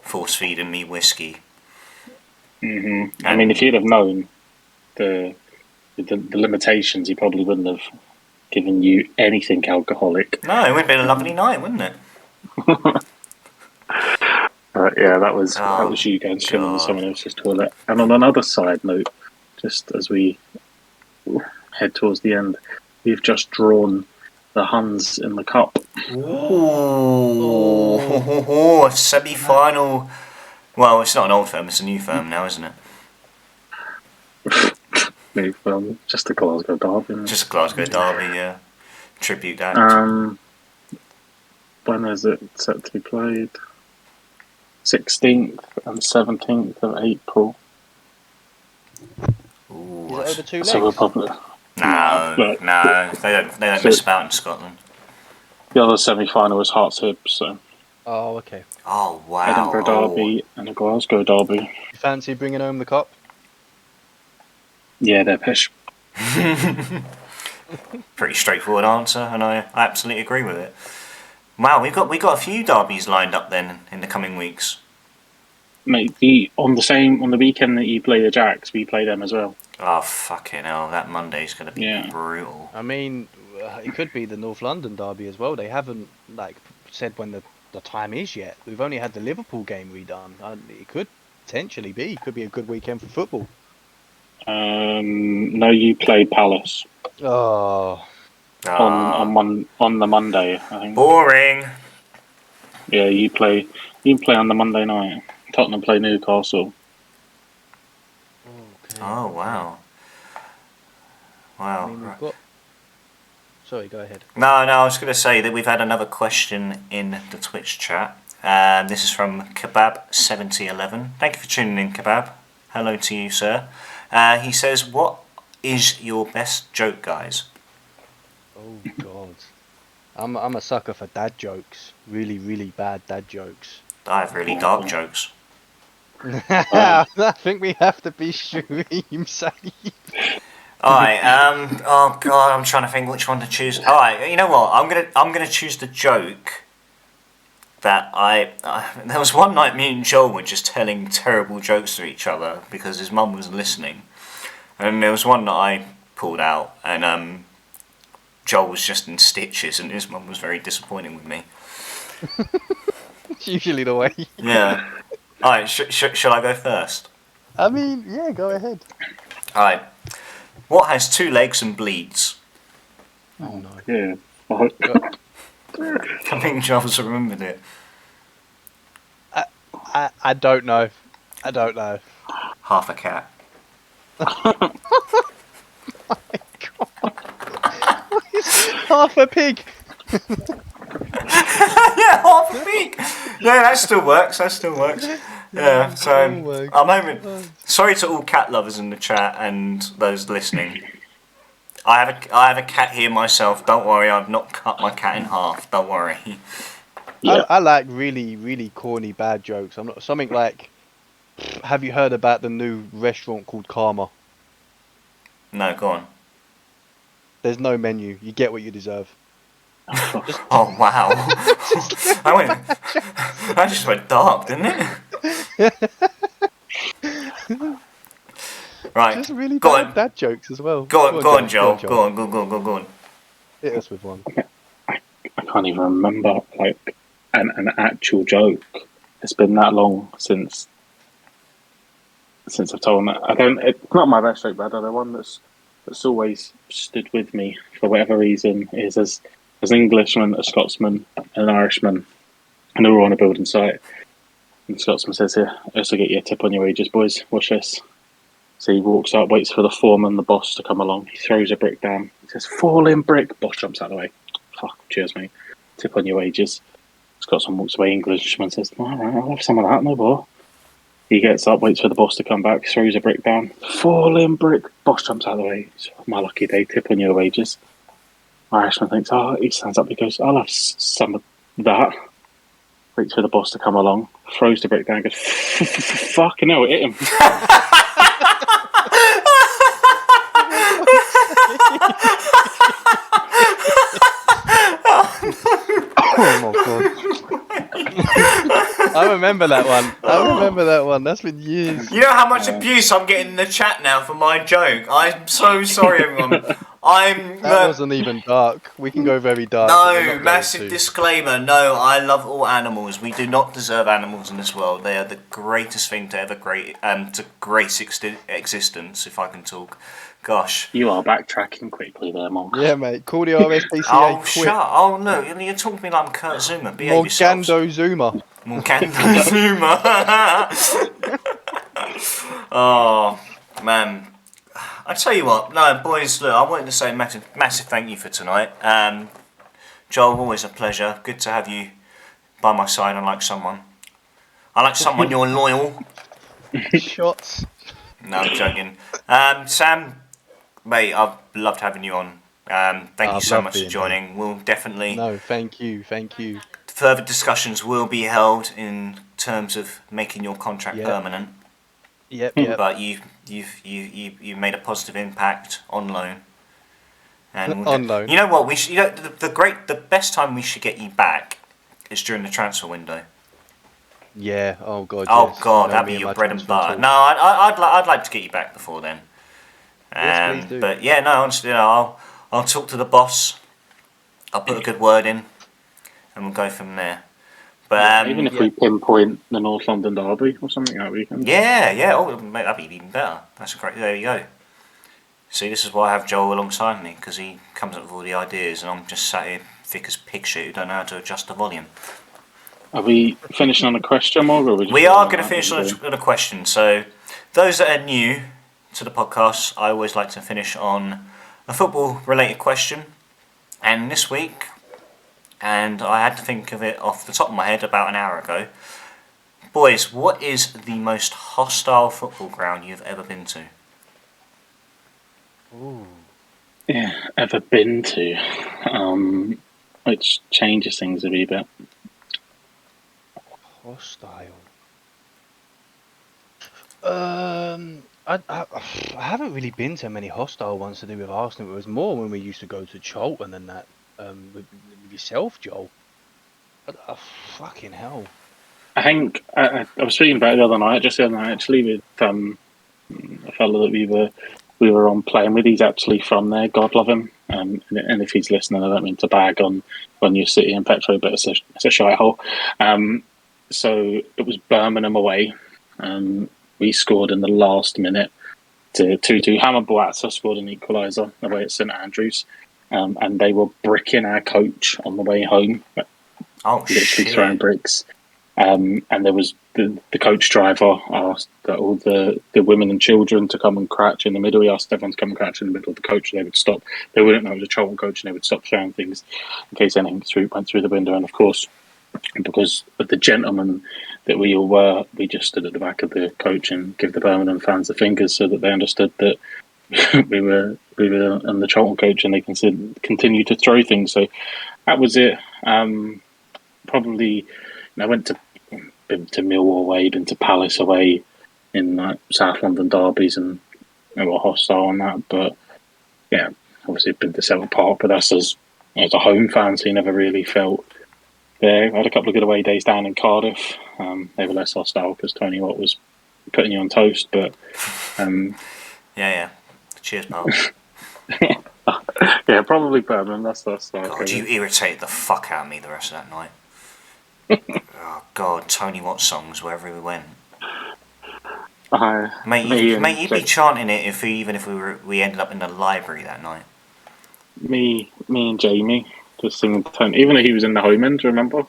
[SPEAKER 1] force feeding me whiskey.
[SPEAKER 2] Mm-hmm. I mean, if you'd have known the limitations, he probably wouldn't have given you anything alcoholic.
[SPEAKER 1] No, it would have been a lovely night, wouldn't it?
[SPEAKER 2] Yeah, that was you going swimming in someone else's toilet. And on another side note, just as we head towards the end, we've just drawn the Huns in the cup.
[SPEAKER 1] Ooh, a semi-final. Well, it's not an old firm; it's a new firm now, isn't it?
[SPEAKER 2] New firm, just a Glasgow derby.
[SPEAKER 1] Just a Glasgow derby, yeah. Tribute act.
[SPEAKER 2] When is it set to be played? 16th and 17th of April.
[SPEAKER 1] Ooh,
[SPEAKER 3] Is it over 2 legs?
[SPEAKER 2] So we're probably
[SPEAKER 1] no, they don't miss about in Scotland.
[SPEAKER 2] The other semi-final was Hearts Hibs, so
[SPEAKER 3] Oh, okay.
[SPEAKER 1] Oh wow!
[SPEAKER 2] Edinburgh derby and a Glasgow derby.
[SPEAKER 3] You fancy bringing home the cup?
[SPEAKER 2] Yeah, they're pish.
[SPEAKER 1] Pretty straightforward answer, and I absolutely agree with it. Wow, we got a few derbies lined up then in the coming weeks.
[SPEAKER 2] Mate, on the weekend that you play the Jacks, we play them as well.
[SPEAKER 1] Oh fucking hell! That Monday's going to be brutal.
[SPEAKER 3] I mean, it could be the North London derby as well. They haven't said when the time is yet. We've only had the Liverpool game redone. It could potentially be. Could be a good weekend for football.
[SPEAKER 2] No, you play Palace.
[SPEAKER 3] Oh.
[SPEAKER 2] On the Monday, I think.
[SPEAKER 1] Boring.
[SPEAKER 2] Yeah, you play on the Monday night. Tottenham play Newcastle.
[SPEAKER 3] Okay.
[SPEAKER 1] Oh wow. Wow.
[SPEAKER 3] I mean, we've got. Sorry, go ahead.
[SPEAKER 1] No, I was going to say that we've had another question in the Twitch chat. This is from Kebab7011. Thank you for tuning in, Kebab. Hello to you, sir. He says, what is your best joke, guys?
[SPEAKER 3] Oh, God. I'm a sucker for dad jokes. Really, really bad dad jokes.
[SPEAKER 1] I have really dark jokes.
[SPEAKER 3] I think we have to be stream safe.
[SPEAKER 1] Alright, oh god, I'm trying to think which one to choose. Alright, you know what? I'm gonna choose the joke that there was one night me and Joel were just telling terrible jokes to each other because his mum was listening. And there was one that I pulled out and Joel was just in stitches and his mum was very disappointed with me.
[SPEAKER 3] It's usually the way.
[SPEAKER 1] Yeah. Alright, shall I go first?
[SPEAKER 3] I mean, yeah, go ahead.
[SPEAKER 1] Alright. What has 2 legs and bleeds?
[SPEAKER 3] Oh, no.
[SPEAKER 2] Yeah.
[SPEAKER 1] I think Joel's remembered it.
[SPEAKER 3] I don't know. I don't know.
[SPEAKER 1] Half a cat.
[SPEAKER 3] Half a pig.
[SPEAKER 1] Yeah, half a pig. Yeah, that still works. Yeah, so sorry to all cat lovers in the chat and those listening. I have a cat here myself. Don't worry, I've not cut my cat in half. Don't worry.
[SPEAKER 2] Yeah.
[SPEAKER 3] I like really, really corny bad jokes. I'm not something like. Have you heard about the new restaurant called Karma?
[SPEAKER 1] No, go on.
[SPEAKER 3] There's no menu. You get what you deserve.
[SPEAKER 1] Oh wow! I just went dark, didn't it? Right.
[SPEAKER 3] Just really
[SPEAKER 1] go
[SPEAKER 3] bad
[SPEAKER 1] on.
[SPEAKER 3] dad jokes as well.
[SPEAKER 1] Go on, Joel. Go on.
[SPEAKER 3] Hit us with one.
[SPEAKER 2] I can't even remember like an actual joke. It's been that long since I've told them. It's not my best joke, but the one that's always stood with me for whatever reason is as an Englishman, a Scotsman, and an Irishman, and they're all on a building site. And the Scotsman says, "Here, this will get you a tip on your wages, boys. Watch this." So he walks out, waits for the foreman, the boss, to come along. He throws a brick down. He says, "Fall in, brick." Boss jumps out of the way. Fuck, cheers, mate. Tip on your wages. Scotsman walks away. Englishman says, "All right, I'll have some of that, no bother." He gets up, waits for the boss to come back, throws a brick down. "Fall in, brick." Boss jumps out of the way. It's my lucky day. Tip on your wages. Irishman thinks, he stands up. He goes, "I'll have some of that." Waits for the boss to come along. Throws the brick down. Goes, "Fucking hell, it hit him."
[SPEAKER 3] Oh my god. I remember that one. That's been years.
[SPEAKER 1] You know how much abuse I'm getting in the chat now for my joke. I'm so sorry, everyone.
[SPEAKER 3] That wasn't even dark. We can go very dark.
[SPEAKER 1] No, massive disclaimer. No, I love all animals. We do not deserve animals in this world. They are the greatest thing to ever grace existence, if I can talk. Gosh.
[SPEAKER 2] You are backtracking quickly there, Monk.
[SPEAKER 3] Yeah, mate. Call the RSPCA.
[SPEAKER 1] Oh,
[SPEAKER 3] quick.
[SPEAKER 1] shut up. Oh, no. You're talking to me like I'm Kurt Zuma. Behave yourselves.
[SPEAKER 3] Morgando Zuma.
[SPEAKER 1] Morgando Zuma. Oh, man. I tell you what, no, boys, look, I wanted to say massive thank you for tonight. Joel, always a pleasure. Good to have you by my side, unlike someone. You're loyal.
[SPEAKER 3] Shots.
[SPEAKER 1] No, I'm joking. Sam, mate, I've loved having you on. Thank you so much for joining. We'll definitely...
[SPEAKER 3] No, thank you.
[SPEAKER 1] Further discussions will be held in terms of making your contract permanent.
[SPEAKER 3] Yep.
[SPEAKER 1] But you've made a positive impact on loan. And
[SPEAKER 3] on loan.
[SPEAKER 1] You know what? The best time we should get you back is during the transfer window.
[SPEAKER 3] Yeah. Oh god.
[SPEAKER 1] Oh
[SPEAKER 3] yes.
[SPEAKER 1] god, that'd be your bread and butter. No, I'd like to get you back before then.
[SPEAKER 3] Yes, please do.
[SPEAKER 1] But yeah, no, honestly, I'll talk to the boss. I'll put a good word in, and we'll go from there. But
[SPEAKER 2] even if we pinpoint the North London derby or something that weekend.
[SPEAKER 1] Yeah. Oh, mate, that'd be even better. That's great. There you go. See, this is why I have Joel alongside me, because he comes up with all the ideas, and I'm just sat here thick as pig shit who don't know how to adjust the volume.
[SPEAKER 2] Are we finishing on a question, Morgan?
[SPEAKER 1] We are going to finish on a question. So, those that are new to the podcast, I always like to finish on a football-related question, and this week, and I had to think of it off the top of my head about an hour ago. Boys, what is the most hostile football ground you've ever been to?
[SPEAKER 3] Ooh.
[SPEAKER 2] Yeah, ever been to, which changes things a wee bit.
[SPEAKER 3] Hostile. I haven't really been to many hostile ones to do with Arsenal. It was more when we used to go to Charlton and that. With yourself, Joel. Fucking hell.
[SPEAKER 2] I think I was speaking about it the other night, actually, with a fellow that we were on playing with. He's actually from there. God love him. And if he's listening, I don't mean to bag on your City and Petro, but it's a shithole. So it was Birmingham away. We scored in the last minute to 2-2. Hamad Bouatsa scored an equaliser away at St Andrews, and they were bricking our coach on the way home. Literally throwing bricks. And there was the coach driver asked all the women and children to come and crouch in the middle. He asked everyone to come and crouch in the middle of the coach. They would stop. They wouldn't know it was a Charlton coach, and they would stop throwing things in case anything went through the window. And of course, because of the gentlemen that we all were, we just stood at the back of the coach and give the Birmingham fans the fingers so that they understood that we were on the Charlton coach, and they continued to throw things. So that was it. Probably, I been to Millwall away, been to Palace away in like South London derbies, and they were hostile on that. But yeah, obviously been to Selhurst Park, but that's as a home fan, so you never really felt there. I had a couple of good away days down in Cardiff. They were less hostile because Tony Watt was putting you on toast. But
[SPEAKER 1] yeah. Cheers, pal.
[SPEAKER 2] Yeah, probably Birmingham. That's
[SPEAKER 1] God, you irritated the fuck out of me the rest of that night. Oh God, Tony Watt songs wherever we went. Mate, you'd be chanting it even if we ended up in the library that night.
[SPEAKER 2] Me and Jamie just singing Tony, even though he was in the home end. Remember?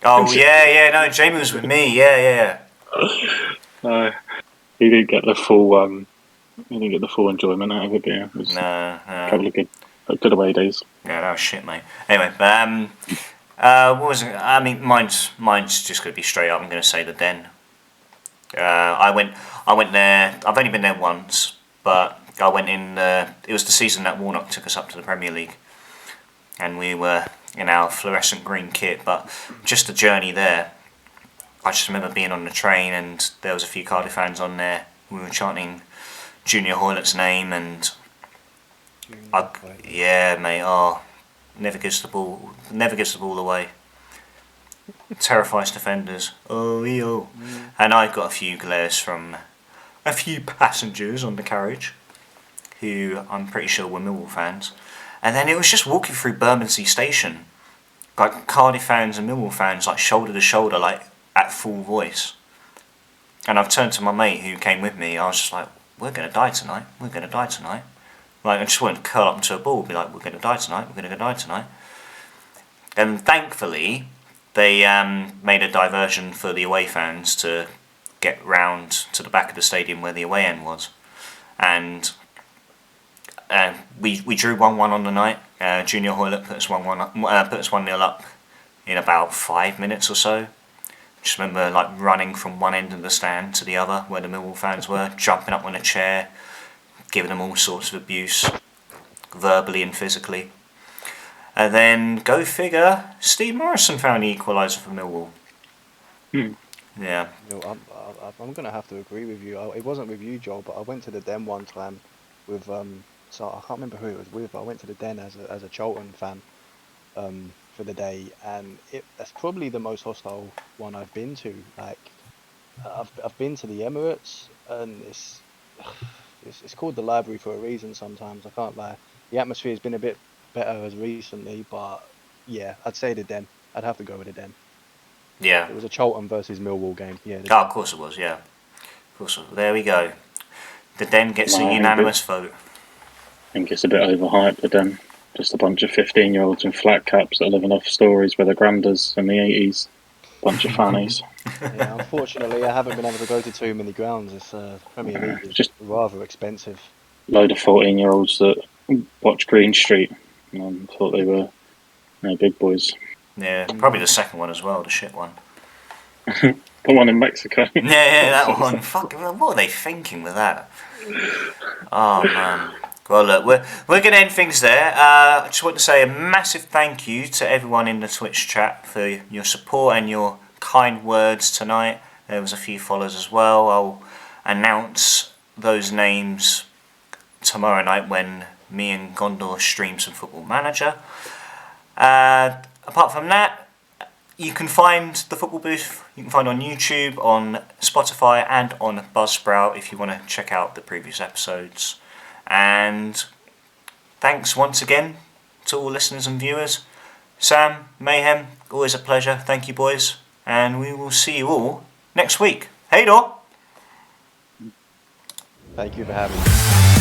[SPEAKER 1] Oh yeah, no, Jamie was with me. Yeah.
[SPEAKER 2] He didn't get the full. He didn't get the full enjoyment out of it. But yeah, it was
[SPEAKER 1] no.
[SPEAKER 2] A couple of good away days.
[SPEAKER 1] Yeah, that was shit, mate. Anyway, what was it? I mean, mine's just going to be straight up. I'm going to say the Den. I went there. I've only been there once, but I went in. It was the season that Warnock took us up to the Premier League, and we were in our fluorescent green kit. But just the journey there, I just remember being on the train, and there was a few Cardiff fans on there. We were chanting Junior Hoylett's name, and yeah, mate. Oh, never gives the ball away. Terrifies defenders. Oh. And I got a few glares from a few passengers on the carriage, who I'm pretty sure were Millwall fans. And then it was just walking through Bermondsey Station, like Cardiff fans and Millwall fans, like shoulder to shoulder, like at full voice. And I've turned to my mate who came with me. I was just like, "We're gonna die tonight. We're gonna die tonight." Like, I just wanted to curl up into a ball, and be like, "We're gonna die tonight. We're gonna die tonight." And thankfully, they made a diversion for the away fans to get round to the back of the stadium where the away end was, and we drew 1-1 on the night. Junior Hoylett put us 1-0 up in about 5 minutes or so. Just remember like running from one end of the stand to the other where the Millwall fans were, jumping up on a chair, giving them all sorts of abuse, verbally and physically. And then, go figure, Steve Morrison found the equaliser for Millwall. Yeah.
[SPEAKER 3] I'm going to have to agree with you. It wasn't with you, Joel, but I went to the Den one time with, so I can't remember who it was with, but I went to the Den as a Charlton fan for the day, and that's probably the most hostile one I've been to. Like, I've been to the Emirates, and it's called the library for a reason sometimes, I can't lie. The atmosphere has been a bit better as recently, but yeah, I'd say the Den. I'd have to go with the Den.
[SPEAKER 1] Yeah.
[SPEAKER 3] It was a Charlton versus Millwall game. Yeah.
[SPEAKER 1] Of course it was. Yeah. Of course. There we go. The Den gets a unanimous vote.
[SPEAKER 2] I think it's a bit overhyped. The Den, just a bunch of 15-year-olds in flat caps that are living off stories with their grandas in the 80s. Bunch of fannies.
[SPEAKER 3] Yeah, unfortunately, I haven't been able to go to too many grounds. It's Premier League is just rather expensive.
[SPEAKER 2] Load of 14-year-olds that watched Green Street. Thought they were big boys.
[SPEAKER 1] Yeah, probably the second one as well, the shit one.
[SPEAKER 2] The one in Mexico.
[SPEAKER 1] Yeah, that one. Fuck, what are they thinking with that? Oh man. Well, look, we're going to end things there. I just want to say a massive thank you to everyone in the Twitch chat for your support and your kind words tonight. There was a few followers as well. I'll announce those names tomorrow night when me and Gondor stream some Football Manager. Apart from that, you can find the Football Booth. You can find on YouTube, on Spotify, and on Buzzsprout if you want to check out the previous episodes. And thanks once again to all listeners and viewers. Sam, Mayhem, always a pleasure. Thank you, boys. And we will see you all next week. Hey, Dor!
[SPEAKER 3] Thank you for having me.